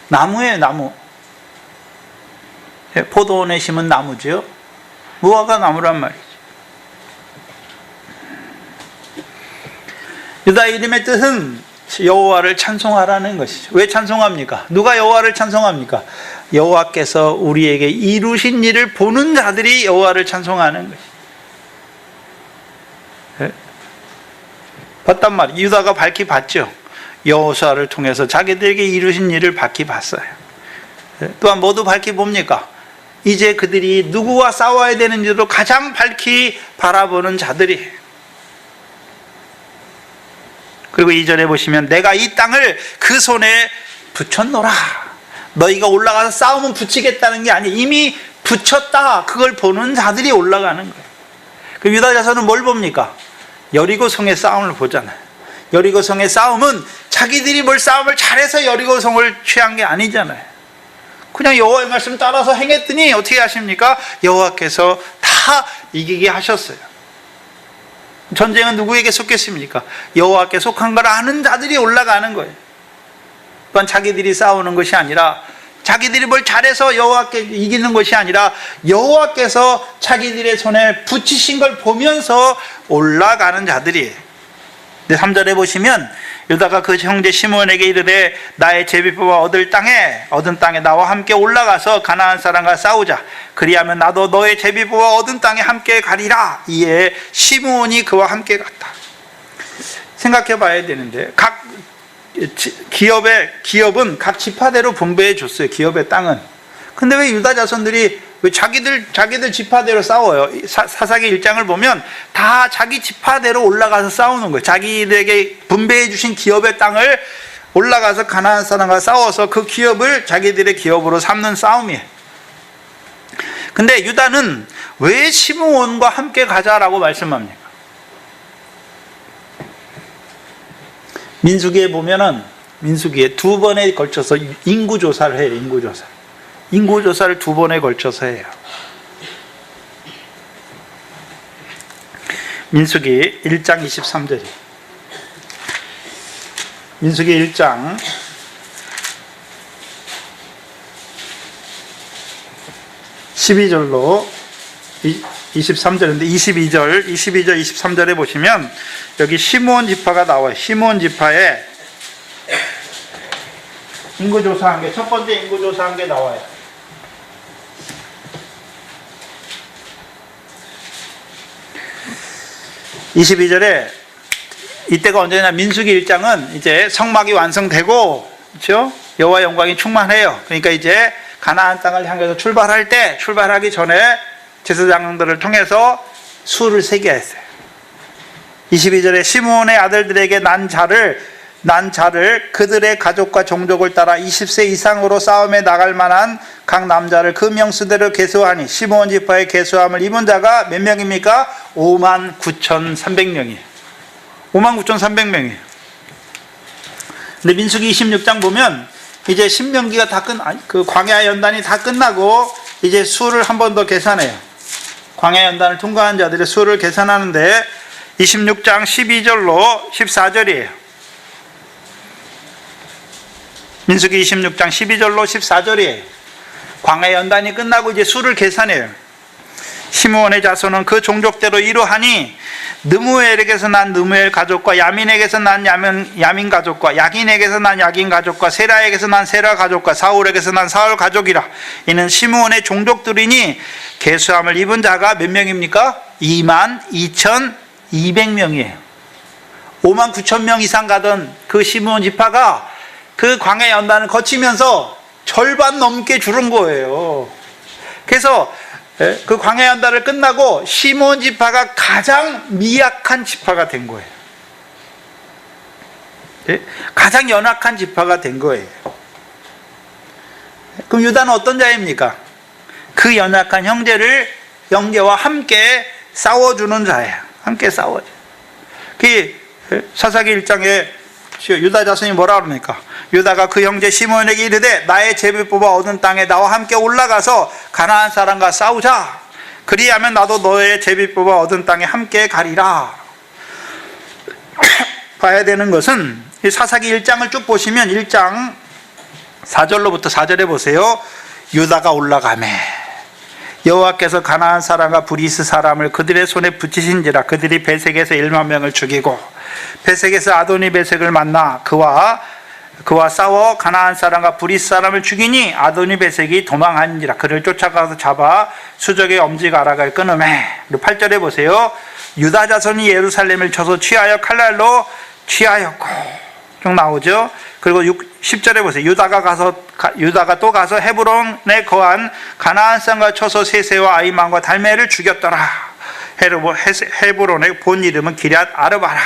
나무예요, 나무. 포도원에 심은 나무죠. 무화과 나무란 말이죠. 유다 이름의 뜻은 여호와를 찬송하라는 것이죠. 왜 찬송합니까? 누가 여호와를 찬송합니까? 여호와께서 우리에게 이루신 일을 보는 자들이 여호와를 찬송하는 것이죠. 봤단 말이에요. 유다가 밝히 봤죠. 여호수아를 통해서 자기들에게 이루신 일을 밝히 봤어요. 또한 모두 밝히 봅니까? 이제 그들이 누구와 싸워야 되는지도 가장 밝히 바라보는 자들이. 그리고 2절에 보시면 내가 이 땅을 그 손에 붙였노라. 너희가 올라가서 싸우면 붙이겠다는 게 아니에요. 이미 붙였다. 그걸 보는 자들이 올라가는 거예요. 그 유다 자손은 뭘 봅니까? 여리고성의 싸움을 보잖아요. 여리고성의 싸움은 자기들이 뭘 싸움을 잘해서 여리고성을 취한 게 아니잖아요. 그냥 여호와의 말씀 따라서 행했더니 어떻게 하십니까? 여호와께서 다 이기게 하셨어요. 전쟁은 누구에게 속했습니까? 여호와께 속한 걸 아는 자들이 올라가는 거예요. 또한 자기들이 싸우는 것이 아니라, 자기들이 뭘 잘해서 여호와께 이기는 것이 아니라 여호와께서 자기들의 손에 붙이신 걸 보면서 올라가는 자들이에요. 3절에 보시면 유다가 그 형제 시므온에게 이르되 나의 제비뽑아 얻은 땅에 나와 함께 올라가서 가나안 사람과 싸우자. 그리하면 나도 너의 제비뽑아 얻은 땅에 함께 가리라. 이에 시므온이 그와 함께 갔다. 생각해 봐야 되는데, 각 기업은 각 지파대로 분배해 줬어요. 기업의 땅은. 근데 왜 유다 자손들이 왜 자기들 지파대로 싸워요? 사사기 1장을 보면 다 자기 지파대로 올라가서 싸우는 거예요. 자기들에게 분배해 주신 기업의 땅을 올라가서 가나안 사람과 싸워서 그 기업을 자기들의 기업으로 삼는 싸움이에요. 근데 유다는 왜 시므온과 함께 가자라고 말씀합니까? 민수기에 보면은, 민수기에 2번에 걸쳐서 인구조사를 해요. 인구조사를 2번에 걸쳐서 해요. 민수기 1장 23절이에요. 민수기 1장 12절로 23절인데 22절, 23절에 보시면 여기 시므온 지파가 나와요. 시므온 지파에 인구조사한 게, 첫 번째 인구조사한 게 나와요. 22절에 이때가 언제냐, 민수기 1장은 이제 성막이 완성되고, 그렇죠? 여호와 영광이 충만해요. 그러니까 이제 가나안 땅을 향해서 출발하기 전에 제사장들을 통해서 수를 세게 했어요. 22절에 시므온의 아들들에게 난 자를 그들의 가족과 종족을 따라 20세 이상으로 싸움에 나갈 만한 각 남자를 그 명수대로 계수하니 시므온 지파의 계수함을 입은 자가 몇 명입니까? 59,300명이에요. 59,300명이에요. 근데 민수기 26장 보면 이제 신명기가 그 광야 연단이 다 끝나고 이제 수를 한 번 더 계산해요. 광야 연단을 통과한 자들의 수를 계산하는데 26장 12절로 14절이에요. 민수기 26장 12절로 14절이에요. 광야 연단이 끝나고 이제 수를 계산해요. 시므온의 자손은 그 종족대로 이러하니 느무엘에게서 난 느무엘 가족과 야민에게서 난 야민 가족과 야긴에게서 난 야긴 가족과 세라에게서 난 세라 가족과 사울에게서 난 사울 가족이라. 이는 시므온의 종족들이니 계수함을 입은 자가 몇 명입니까? 22,200명이에요. 59,000명 이상 가던 그 시므온 지파가 그 광야 연단을 거치면서 절반 넘게 줄은 거예요. 그래서 그 광야 연단을 끝나고 시므온 지파가 가장 미약한 지파가 된 거예요. 가장 연약한 지파가 된 거예요. 그럼 유다는 어떤 자입니까? 그 연약한 형제와 함께 싸워주는 자예요. 함께 싸워줘. 그 사사기 1장에 유다 자손이 뭐라 그럽니까? 유다가 그 형제 시므온에게 이르되 나의 제비 뽑아 얻은 땅에 나와 함께 올라가서 가나안 사람과 싸우자. 그리하면 나도 너의 제비 뽑아 얻은 땅에 함께 가리라. 봐야 되는 것은 사사기 1장을 쭉 보시면 1장 4절로부터 4절에 보세요. 유다가 올라가매 여호와께서 가나안 사람과 브리스 사람을 그들의 손에 붙이신지라. 그들이 베색에서 1만 명을 죽이고 베색에서 아도니 베색을 만나 그와 싸워 가나안 사람과 브리스 사람을 죽이니 아도니 베색이 도망하니라. 그를 쫓아가서 잡아 수족의 엄지가락을 끊으매. 8절에 보세요. 유다 자손이 예루살렘을 쳐서 취하여 칼날로 취하였고 쭉 나오죠. 그리고 10절에 보세요. 유다가 또 가서 헤브론에 거한 가나안 사람과 쳐서 세세와 아이만과 달메를 죽였더라. 헤브론의 본 이름은 기럇 아르바라.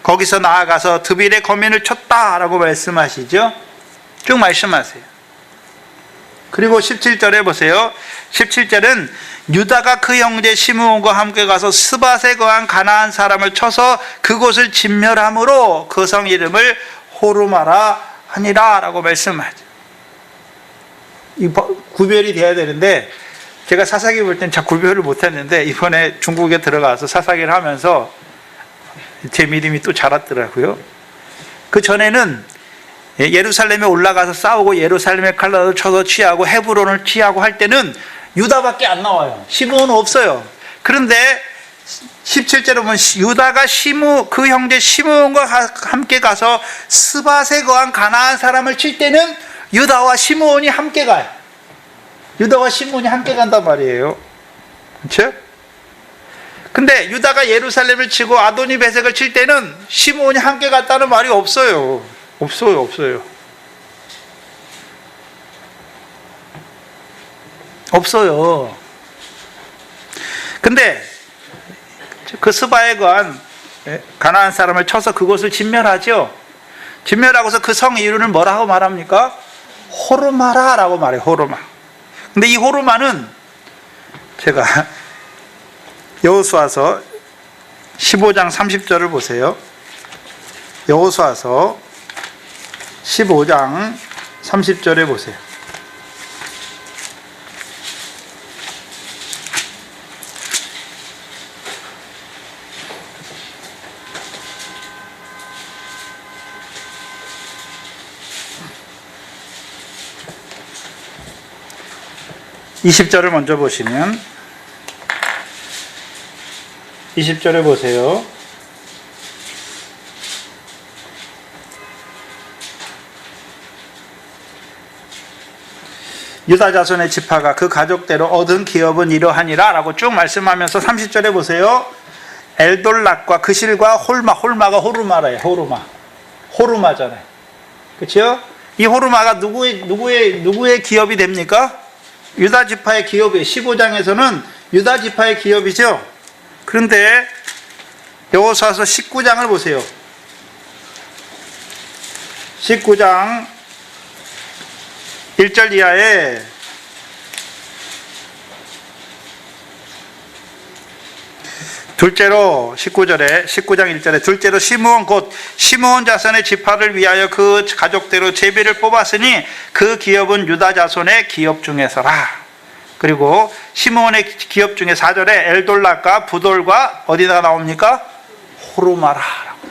거기서 나아가서 드빌의 거민을 쳤다라고 말씀하시죠. 쭉 말씀하세요. 그리고 17절에 보세요. 17절은 유다가 그 형제 시므온과 함께 가서 스밧에 거한 가나안 사람을 쳐서 그곳을 진멸함으로 그 성 이름을 호르마라 하니라 라고 말씀하죠. 이 구별이 돼야 되는데 제가 사사기 볼 땐 잘 구별을 못했는데 이번에 중국에 들어가서 사사기를 하면서 제 믿음이 또 자랐더라고요. 그 전에는 예루살렘에 올라가서 싸우고 예루살렘의 칼날을 쳐서 취하고 헤브론을 취하고 할 때는 유다밖에 안 나와요. 시므온은 없어요. 그런데 17절에 보면 유다가 그 형제 시므온과 함께 가서 스밧에 거한 가나안 사람을 칠 때는 유다와 시므온이 함께 가요. 유다와 시므온이 함께 간단 말이에요. 그렇죠? 근데 유다가 예루살렘을 치고 아도니 베색을 칠 때는 시므온이 함께 갔다는 말이 없어요. 없어요. 근데 그 스밧에 거한 가나안 사람을 쳐서 그곳을 진멸하죠. 진멸하고서 그 성 이름을 뭐라고 말합니까? 호르마라라고 말해요. 호르마. 근데 이 호르마는 제가 여호수아서 15장 30절을 보세요. 여호수아서 15장 30절에 보세요. (20절을) 먼저 보시면 20절에 보세요. 유다 자손의 지파가 그 가족대로 얻은 기업은 이러하니라 라고 쭉 말씀하면서 30절에 보세요. 엘돌락과 그실과 홀마가 호르마라예요. 호르마잖아요. 그렇죠? 이 호르마가 누구의 기업이 됩니까? 유다 지파의 기업이에요. 15장에서는 유다 지파의 기업이죠. 그런데 여호수아서 19장을 보세요. 19장 1절 이하에 둘째로 19장 1절에 둘째로 시므온 곧 시므온 자손의 지파를 위하여 그 가족대로 제비를 뽑았으니 그 기업은 유다 자손의 기업 중에서라. 그리고 시므온의 기업 중에 4절에 엘돌락과 부돌과 어디다가 나옵니까? 호르마라라고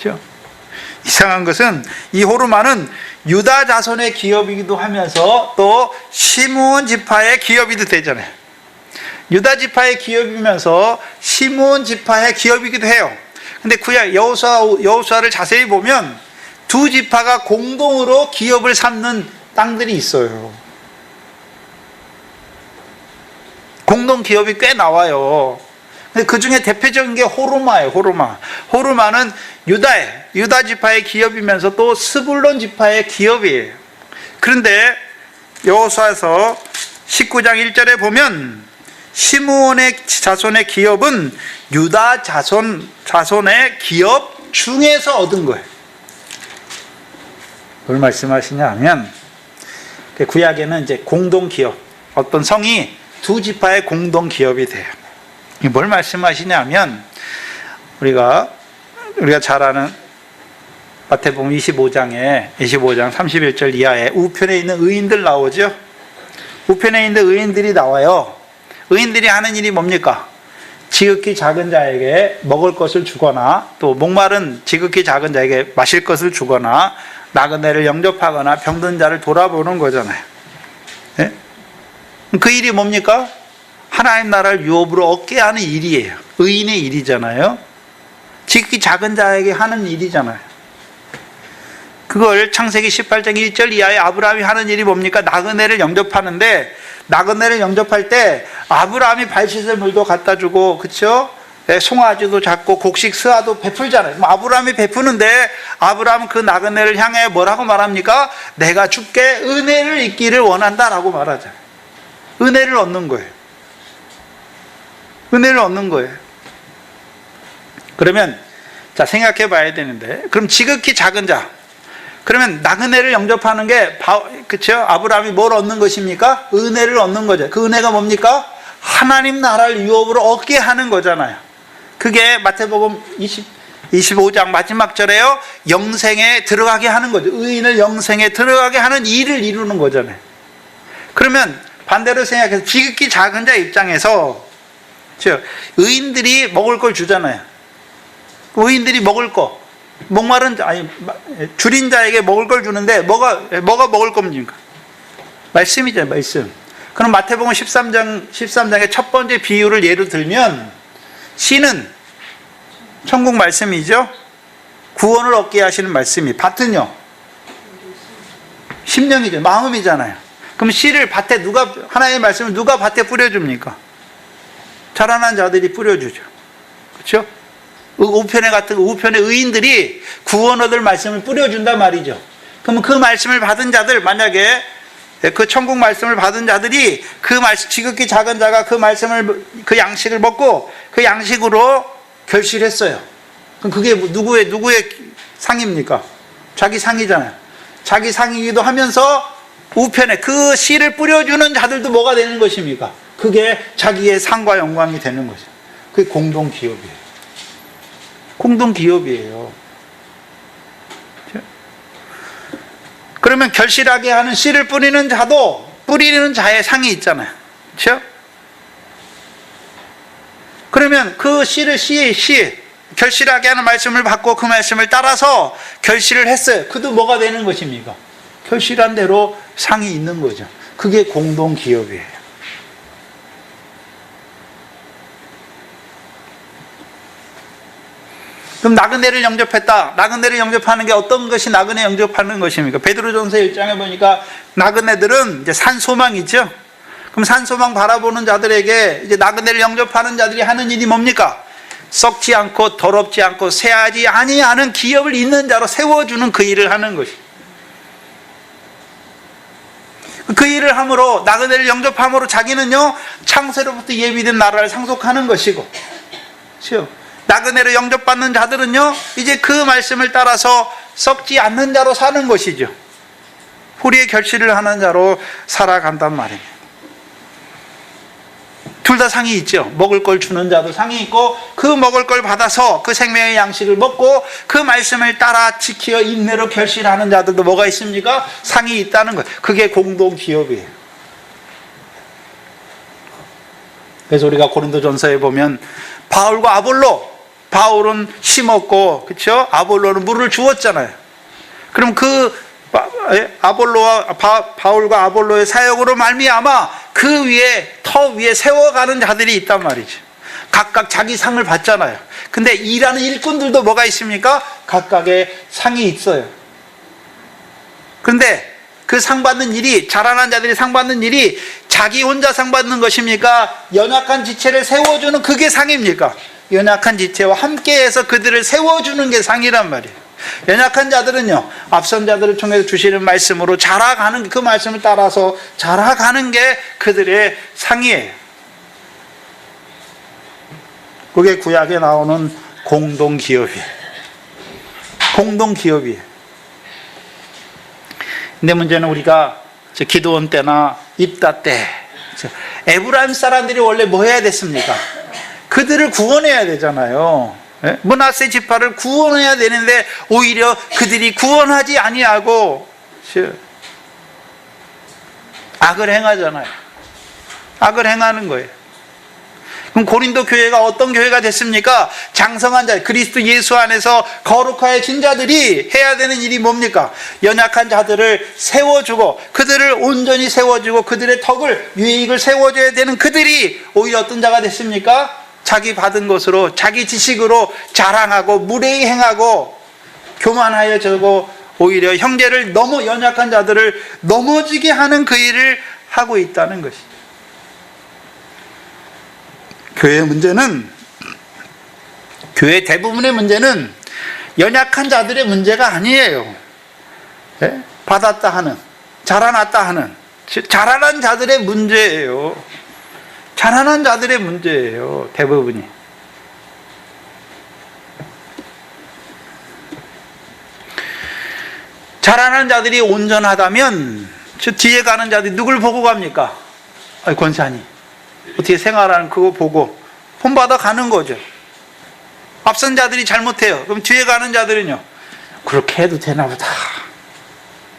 말씀하죠. 이상한 것은 이 호르마는 유다 자손의 기업이기도 하면서 또 시므온 지파의 기업이기도 되잖아요. 유다 지파의 기업이면서 시므온 지파의 기업이기도 해요. 근데 구약 여호수아를 자세히 보면 두 지파가 공동으로 기업을 삼는 땅들이 있어요. 공동 기업이 꽤 나와요. 근데 그 중에 대표적인 게 호르마예요. 호르마는 유다 지파의 기업이면서 또 스불론 지파의 기업이에요. 그런데 여호수아서 19장 1절에 보면 시므온의 자손의 기업은 유다 자손의 기업 중에서 얻은 거예요. 뭘 말씀하시냐 하면 구약에는 이제 공동 기업, 어떤 성이 두 지파의 공동 기업이 돼요. 뭘 말씀하시냐 하면 우리가 잘 아는 마태복음 25장 31절 이하에 우편에 있는 의인들 나오죠. 우편에 있는 의인들이 나와요. 의인들이 하는 일이 뭡니까? 지극히 작은 자에게 먹을 것을 주거나 또 목마른 지극히 작은 자에게 마실 것을 주거나 나그네를 영접하거나 병든 자를 돌아보는 거잖아요. 네? 그 일이 뭡니까? 하나님 나라를 유업으로 얻게 하는 일이에요. 의인의 일이잖아요. 지극히 작은 자에게 하는 일이잖아요. 그걸 창세기 18장 1절 이하에 아브라함이 하는 일이 뭡니까? 나그네를 영접하는데 나그네를 영접할 때 아브라함이 발 씻을 물도 갖다 주고, 그쵸? 송아지도 잡고 곡식 스아도 베풀잖아요. 아브라함이 베푸는데 아브라함은 그 나그네를 향해 뭐라고 말합니까? 내가 주께 은혜를 잊기를 원한다라고 말하잖아요. 은혜를 얻는 거예요. 은혜를 얻는 거예요. 그러면 자, 생각해 봐야 되는데, 그럼 지극히 작은 자, 그러면 나그네를 영접하는 게 그렇죠? 아브라함이 뭘 얻는 것입니까? 은혜를 얻는 거죠. 그 은혜가 뭡니까? 하나님 나라를 유업으로 얻게 하는 거잖아요. 그게 마태복음 25장 마지막 절에요. 영생에 들어가게 하는 거죠. 의인을 영생에 들어가게 하는 일을 이루는 거잖아요. 그러면 반대로 생각해서 지극히 작은 자 입장에서 의인들이 먹을 걸 주잖아요. 의인들이 먹을 거, 목마른 자, 줄인 자에게 먹을 걸 주는데 뭐가 먹을 겁니까? 말씀이잖아요. 말씀. 그럼 마태복음 13장의 첫 번째 비유를 예로 들면, 씨는 천국 말씀이죠. 구원을 얻게 하시는 말씀이, 밭은요 심령이죠. 마음이잖아요. 그럼 씨를 밭에 하나님의 말씀을 누가 밭에 뿌려줍니까? 자라난 자들이 뿌려주죠. 그렇죠? 우편의 의인들이 구원 얻을 말씀을 뿌려준단 말이죠. 그러면 그 말씀을 받은 자들, 만약에 그 천국 말씀을 받은 자들이 그 말씀, 지극히 작은 자가 그 양식을 먹고 그 양식으로 결실했어요. 그럼 그게 누구의 상입니까? 자기 상이잖아요. 자기 상이기도 하면서 우편에 그 씨를 뿌려주는 자들도 뭐가 되는 것입니까? 그게 자기의 상과 영광이 되는 거죠. 그게 공동기업이에요. 공동기업이에요. 그러면 결실하게 하는 씨를 뿌리는 자도 뿌리는 자의 상이 있잖아요. 그렇죠? 그러면 그 씨를 결실하게 하는 말씀을 받고 그 말씀을 따라서 결실을 했어요. 그도 뭐가 되는 것입니까? 결실한 대로 상이 있는 거죠. 그게 공동기업이에요. 그럼 나그네를 영접했다. 나그네를 영접하는 게 어떤 것이 나그네 영접하는 것입니까? 베드로전서 1장에 보니까 나그네들은 이제 산소망이죠. 그럼 산소망 바라보는 자들에게 이제 나그네를 영접하는 자들이 하는 일이 뭡니까? 썩지 않고 더럽지 않고 쇠하지 아니하는 기업을 있는 자로 세워주는 그 일을 하는 것이. 그 일을 함으로, 나그네를 영접함으로 자기는요 창세로부터 예비된 나라를 상속하는 것이고, 그렇죠? 나그네를 영접받는 자들은요 이제 그 말씀을 따라서 썩지 않는 자로 사는 것이죠. 후리의 결실을 하는 자로 살아간단 말입니다. 둘 다 상이 있죠. 먹을 걸 주는 자도 상이 있고, 그 먹을 걸 받아서 그 생명의 양식을 먹고 그 말씀을 따라 지키어 인내로 결실하는 자들도 뭐가 있습니까? 상이 있다는 거예요. 그게 공동기업이에요. 그래서 우리가 고린도전서에 보면 바울과 아볼로, 바울은 심었고, 그렇죠? 아볼로는 물을 주었잖아요. 그럼 그 바울과 아볼로의 사역으로 말미암아 그 위에, 터 위에 세워가는 자들이 있단 말이죠. 각각 자기 상을 받잖아요. 근데 일하는 일꾼들도 뭐가 있습니까? 각각의 상이 있어요. 그런데 그 상 받는 일이, 자라난 자들이 상 받는 일이 자기 혼자 상 받는 것입니까? 연약한 지체를 세워주는 그게 상입니까? 연약한 지체와 함께해서 그들을 세워주는 게 상이란 말이에요. 연약한 자들은요 앞선 자들을 통해서 주시는 말씀으로 자라가는, 그 말씀을 따라서 자라가는 게 그들의 상이에요. 그게 구약에 나오는 공동기업이에요. 공동기업이에요. 근데 문제는 우리가 기드온 때나 입다 때 에브라임 사람들이 원래 뭐 해야 됐습니까? 그들을 구원해야 되잖아요. 므낫세 지파를 구원해야 되는데 오히려 그들이 구원하지 아니하고 악을 행하잖아요. 악을 행하는 거예요. 그럼 고린도 교회가 어떤 교회가 됐습니까? 장성한 자, 그리스도 예수 안에서 거룩하여진 자들이 해야 되는 일이 뭡니까? 연약한 자들을 세워주고, 그들을 온전히 세워주고, 그들의 덕을, 유익을 세워줘야 되는 그들이 오히려 어떤 자가 됐습니까? 자기 받은 것으로, 자기 지식으로 자랑하고 무례히 행하고 교만하여 저고, 오히려 형제를 연약한 자들을 넘어지게 하는 그 일을 하고 있다는 것이죠. 교회의 문제는 교회 대부분의 문제는 연약한 자들의 문제가 아니에요. 예? 받았다 하는, 자라났다 하는, 자라난 자들의 문제예요. 자라난 자들의 문제예요, 대부분이. 자라난 자들이 온전하다면 저 뒤에 가는 자들이 누굴 보고 갑니까? 권사님 어떻게 생활하는 그거 보고 본받아 가는 거죠. 앞선 자들이 잘못해요. 그럼 뒤에 가는 자들은요, 그렇게 해도 되나 보다.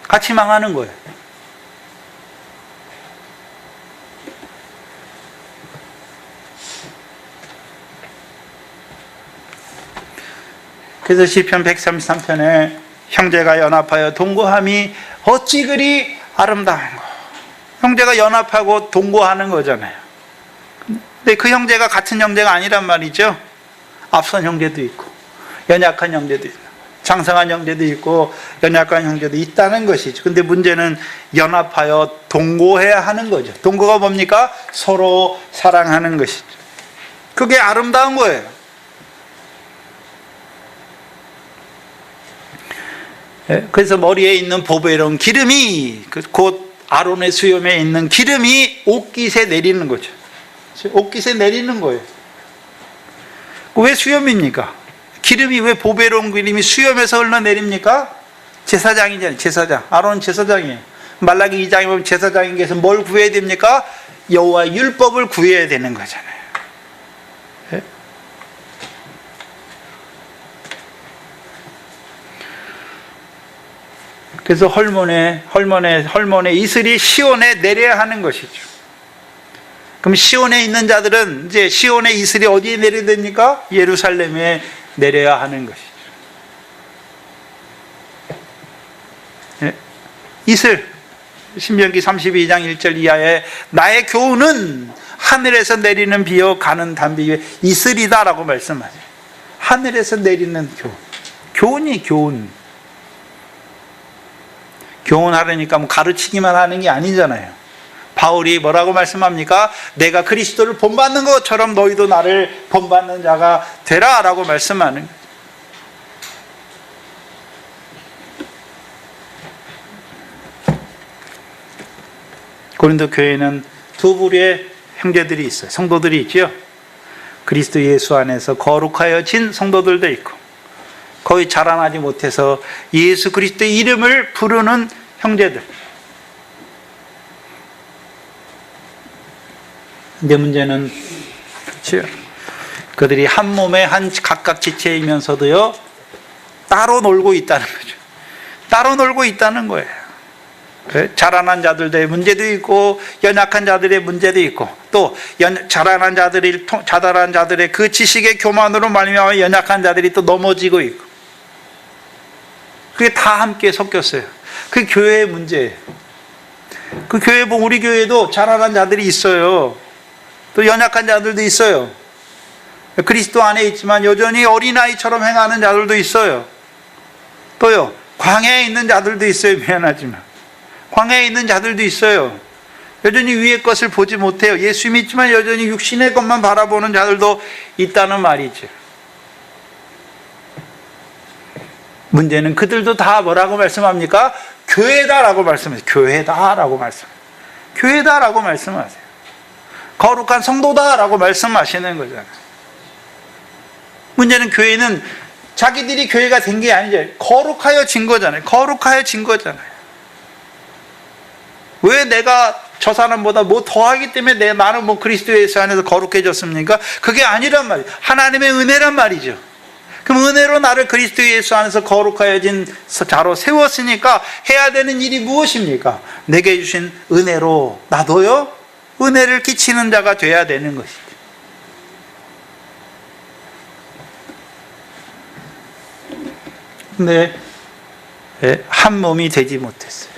같이 망하는 거예요. 그래서 시편 133편에 형제가 연합하여 동거함이 어찌 그리 아름다운가. 형제가 연합하고 동거하는 거잖아요. 근데 그 형제가 같은 형제가 아니란 말이죠. 앞선 형제도 있고 연약한 형제도 있고 장성한 형제도 있고 연약한 형제도 있다는 것이죠. 근데 문제는 연합하여 동거해야 하는 거죠. 동거가 뭡니까? 서로 사랑하는 것이죠. 그게 아름다운 거예요. 그래서 머리에 있는 보배로운 기름이, 곧 아론의 수염에 있는 기름이 옷깃에 내리는 거죠. 옷깃에 내리는 거예요. 왜 수염입니까? 기름이 왜 보배로운 기름이 수염에서 흘러내립니까? 제사장이잖아요. 제사장. 아론은 제사장이에요. 말라기 2장에 보면 제사장에게서 뭘 구해야 됩니까? 여호와의 율법을 구해야 되는 거잖아요. 네? 그래서 헐몬의 이슬이 시온에 내려야 하는 것이죠. 그럼 시온에 있는 자들은 이제 시온의 이슬이 어디에 내려야 됩니까? 예루살렘에 내려야 하는 것이죠. 네? 이슬, 신명기 32장 1절 이하에 나의 교훈은 하늘에서 내리는 비어 가는 담비 위에 이슬이다라고 말씀하세요. 하늘에서 내리는 교훈. 교훈이 교훈. 교훈하려니까 뭐 가르치기만 하는 게 아니잖아요. 바울이 뭐라고 말씀합니까? 내가 그리스도를 본받는 것처럼 너희도 나를 본받는 자가 되라 라고 말씀하는 거예요. 고린도 교회는 두 부류의 형제들이 있어요. 성도들이 있죠. 그리스도 예수 안에서 거룩하여진 성도들도 있고, 거의 자라나지 못해서 예수 그리스도의 이름을 부르는 형제들. 근데 문제는 그렇죠. 그들이 한 몸에 한 각각 지체이면서도요, 따로 놀고 있다는 거죠. 따로 놀고 있다는 거예요. 자라난 자들의 문제도 있고 연약한 자들의 문제도 있고, 또 자라난 자들의 그 지식의 교만으로 말미암아 연약한 자들이 또 넘어지고 있고, 그게 다 함께 섞였어요. 그게 교회의 문제예요. 그 교회 보면 우리 교회도 자라난 자들이 있어요. 또 연약한 자들도 있어요. 그리스도 안에 있지만 여전히 어린아이처럼 행하는 자들도 있어요. 또요, 광야에 있는 자들도 있어요. 미안하지만 광야에 있는 자들도 있어요. 여전히 위의 것을 보지 못해요. 예수 믿지만 여전히 육신의 것만 바라보는 자들도 있다는 말이죠. 문제는 그들도 다 뭐라고 말씀합니까? 교회다라고 말씀하세요. 교회다라고 말씀하세요. 교회다라고 말씀하세요. 거룩한 성도다라고 말씀하시는 거잖아요. 문제는 교회는 자기들이 교회가 된 게 아니죠. 거룩하여진 거잖아요. 거룩하여진 거잖아요. 왜 내가 저 사람보다 뭐 더하기 때문에 나는 뭐 그리스도 예수 안에서 거룩해졌습니까? 그게 아니란 말이에요. 하나님의 은혜란 말이죠. 그럼 은혜로 나를 그리스도 예수 안에서 거룩하여진 자로 세웠으니까 해야 되는 일이 무엇입니까? 내게 주신 은혜로 나도요, 은혜를 끼치는 자가 돼야 되는 것이죠. 근데 한 몸이 되지 못했어요.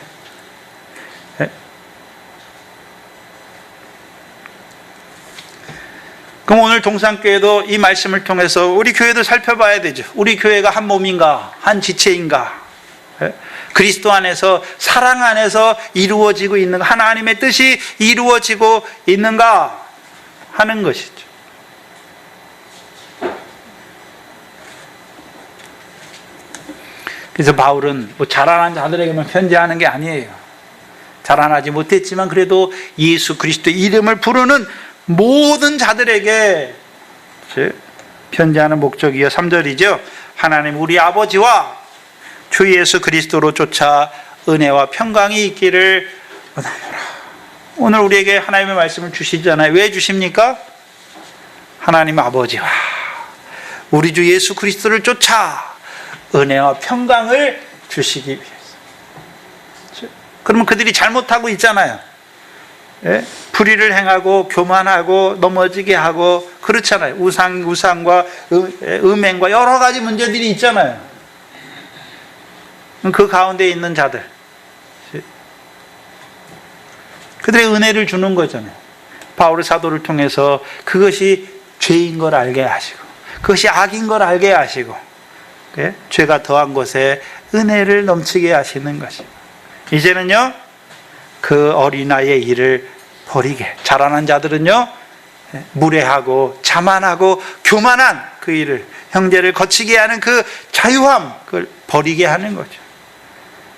그럼 오늘 동산교회도 이 말씀을 통해서 우리 교회도 살펴봐야 되죠. 우리 교회가 한 몸인가, 한 지체인가, 그리스도 안에서, 사랑 안에서 이루어지고 있는가, 하나님의 뜻이 이루어지고 있는가 하는 것이죠. 그래서 바울은 뭐 자라난 자들에게만 편지하는 게 아니에요. 자라나지 못했지만 그래도 예수 그리스도의 이름을 부르는 모든 자들에게 편지하는 목적이요. 3절이죠. 하나님 우리 아버지와 주 예수 그리스도로 쫓아 은혜와 평강이 있기를 원하노라. 오늘 우리에게 하나님의 말씀을 주시잖아요. 왜 주십니까? 하나님 아버지와 우리 주 예수 그리스도를 쫓아 은혜와 평강을 주시기 위해서. 그러면 그들이 잘못하고 있잖아요. 예? 불의를 행하고 교만하고 넘어지게 하고 그렇잖아요. 우상과 음행과 여러 가지 문제들이 있잖아요. 그 가운데 있는 자들, 그들의 은혜를 주는 거잖아요. 바울의 사도를 통해서 그것이 죄인 걸 알게 하시고 그것이 악인 걸 알게 하시고 죄가 더한 곳에 은혜를 넘치게 하시는 것입니다. 이제는요 그 어린아이의 일을 버리게, 자라난 자들은요 무례하고 자만하고 교만한 그 일을, 형제를 거치게 하는 그 자유함, 그걸 버리게 하는 거죠.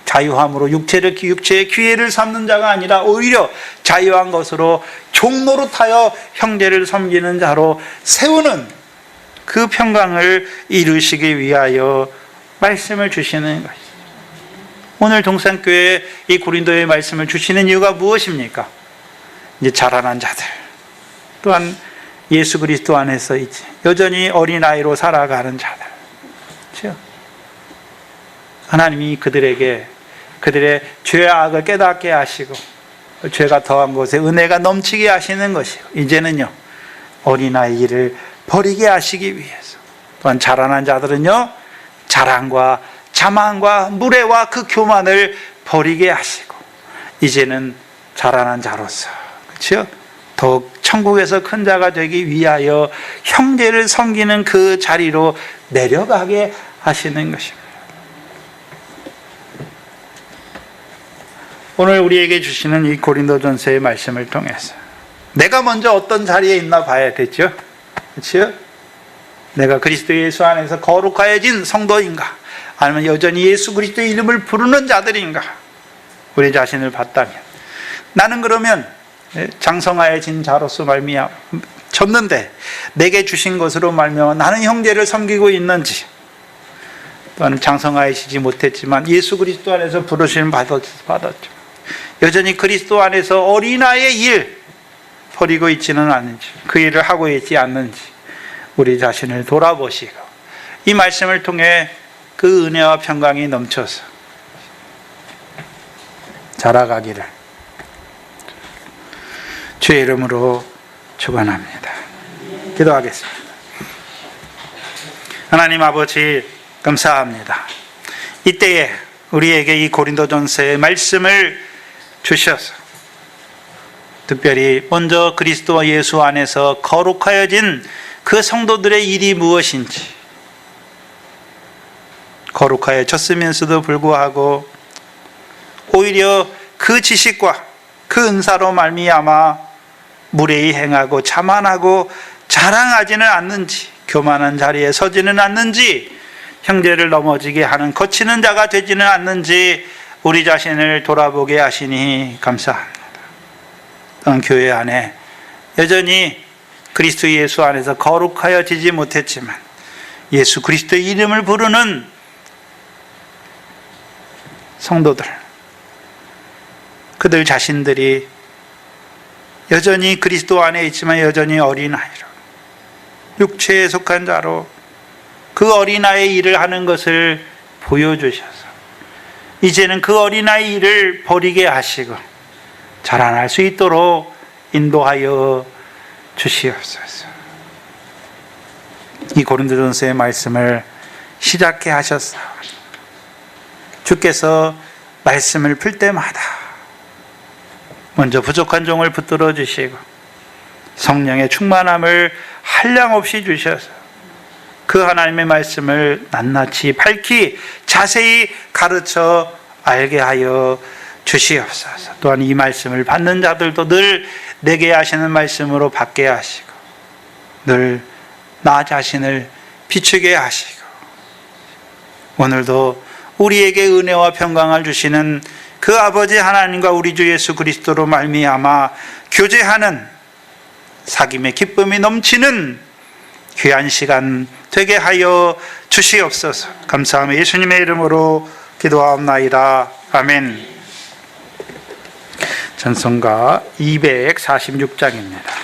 자유함으로 육체의 기회를 삼는 자가 아니라 오히려 자유한 것으로 종노릇하여 형제를 섬기는 자로 세우는 그 평강을 이루시기 위하여 말씀을 주시는 것이죠. 오늘 동산교회에 이 고린도의 말씀을 주시는 이유가 무엇입니까? 이제 자라난 자들, 또한 예수 그리스도 안에서 이제 여전히 어린아이로 살아가는 자들, 그렇죠? 하나님이 그들에게 그들의 죄악을 깨닫게 하시고 죄가 더한 곳에 은혜가 넘치게 하시는 것이고, 이제는요 어린아이 일을 버리게 하시기 위해서, 또한 자라난 자들은요 자랑과 자만과 무례와 그 교만을 버리게 하시고 이제는 자라난 자로서, 그렇죠? 더욱 천국에서 큰 자가 되기 위하여 형제를 섬기는 그 자리로 내려가게 하시는 것입니다. 오늘 우리에게 주시는 이 고린도전서의 말씀을 통해서 내가 먼저 어떤 자리에 있나 봐야 되죠. 그렇죠? 내가 그리스도 예수 안에서 거룩하여진 성도인가, 아니면 여전히 예수 그리스도의 이름을 부르는 자들인가, 우리 자신을 봤다면, 나는 그러면 장성하여진 자로서 졌는데 내게 주신 것으로 말미암아 나는 형제를 섬기고 있는지, 또는 장성하시지 못했지만 예수 그리스도 안에서 부르심을 받았죠. 여전히 그리스도 안에서 어린아이의 일 버리고 있지는 않는지, 그 일을 하고 있지 않는지 우리 자신을 돌아보시고 이 말씀을 통해 그 은혜와 평강이 넘쳐서 자라가기를 주의 이름으로 축원합니다. 기도하겠습니다. 하나님 아버지, 감사합니다. 이때에 우리에게 이 고린도전서의 말씀을 주셔서 특별히 먼저 그리스도와 예수 안에서 거룩하여진 그 성도들의 일이 무엇인지, 거룩하여졌으면서도 불구하고 오히려 그 지식과 그 은사로 말미암아 무례히 행하고 자만하고 자랑하지는 않는지, 교만한 자리에 서지는 않는지, 형제를 넘어지게 하는 거치는 자가 되지는 않는지 우리 자신을 돌아보게 하시니 감사합니다. 또한 교회 안에 여전히 그리스도 예수 안에서 거룩하여지지 못했지만 예수 그리스도의 이름을 부르는 성도들, 그들 자신들이 여전히 그리스도 안에 있지만 여전히 어린아이로, 육체에 속한 자로 그 어린아이의 일을 하는 것을 보여주셔서 이제는 그 어린아이 일을 버리게 하시고 자라날 수 있도록 인도하여 주시옵소서. 이 고린도전서의 말씀을 시작해 하셨사. 주께서 말씀을 풀 때마다 먼저 부족한 종을 붙들어 주시고 성령의 충만함을 한량없이 주셔서 그 하나님의 말씀을 낱낱이 밝히 자세히 가르쳐 알게 하여 주시옵소서. 또한 이 말씀을 받는 자들도 늘 내게 하시는 말씀으로 받게 하시고 늘 나 자신을 비추게 하시고 오늘도 우리에게 은혜와 평강을 주시는 그 아버지 하나님과 우리 주 예수 그리스도로 말미암아 교제하는 사귐의 기쁨이 넘치는 귀한 시간 되게 하여 주시옵소서. 감사하며 예수님의 이름으로 기도하옵나이다. 아멘. 찬송가 246장입니다.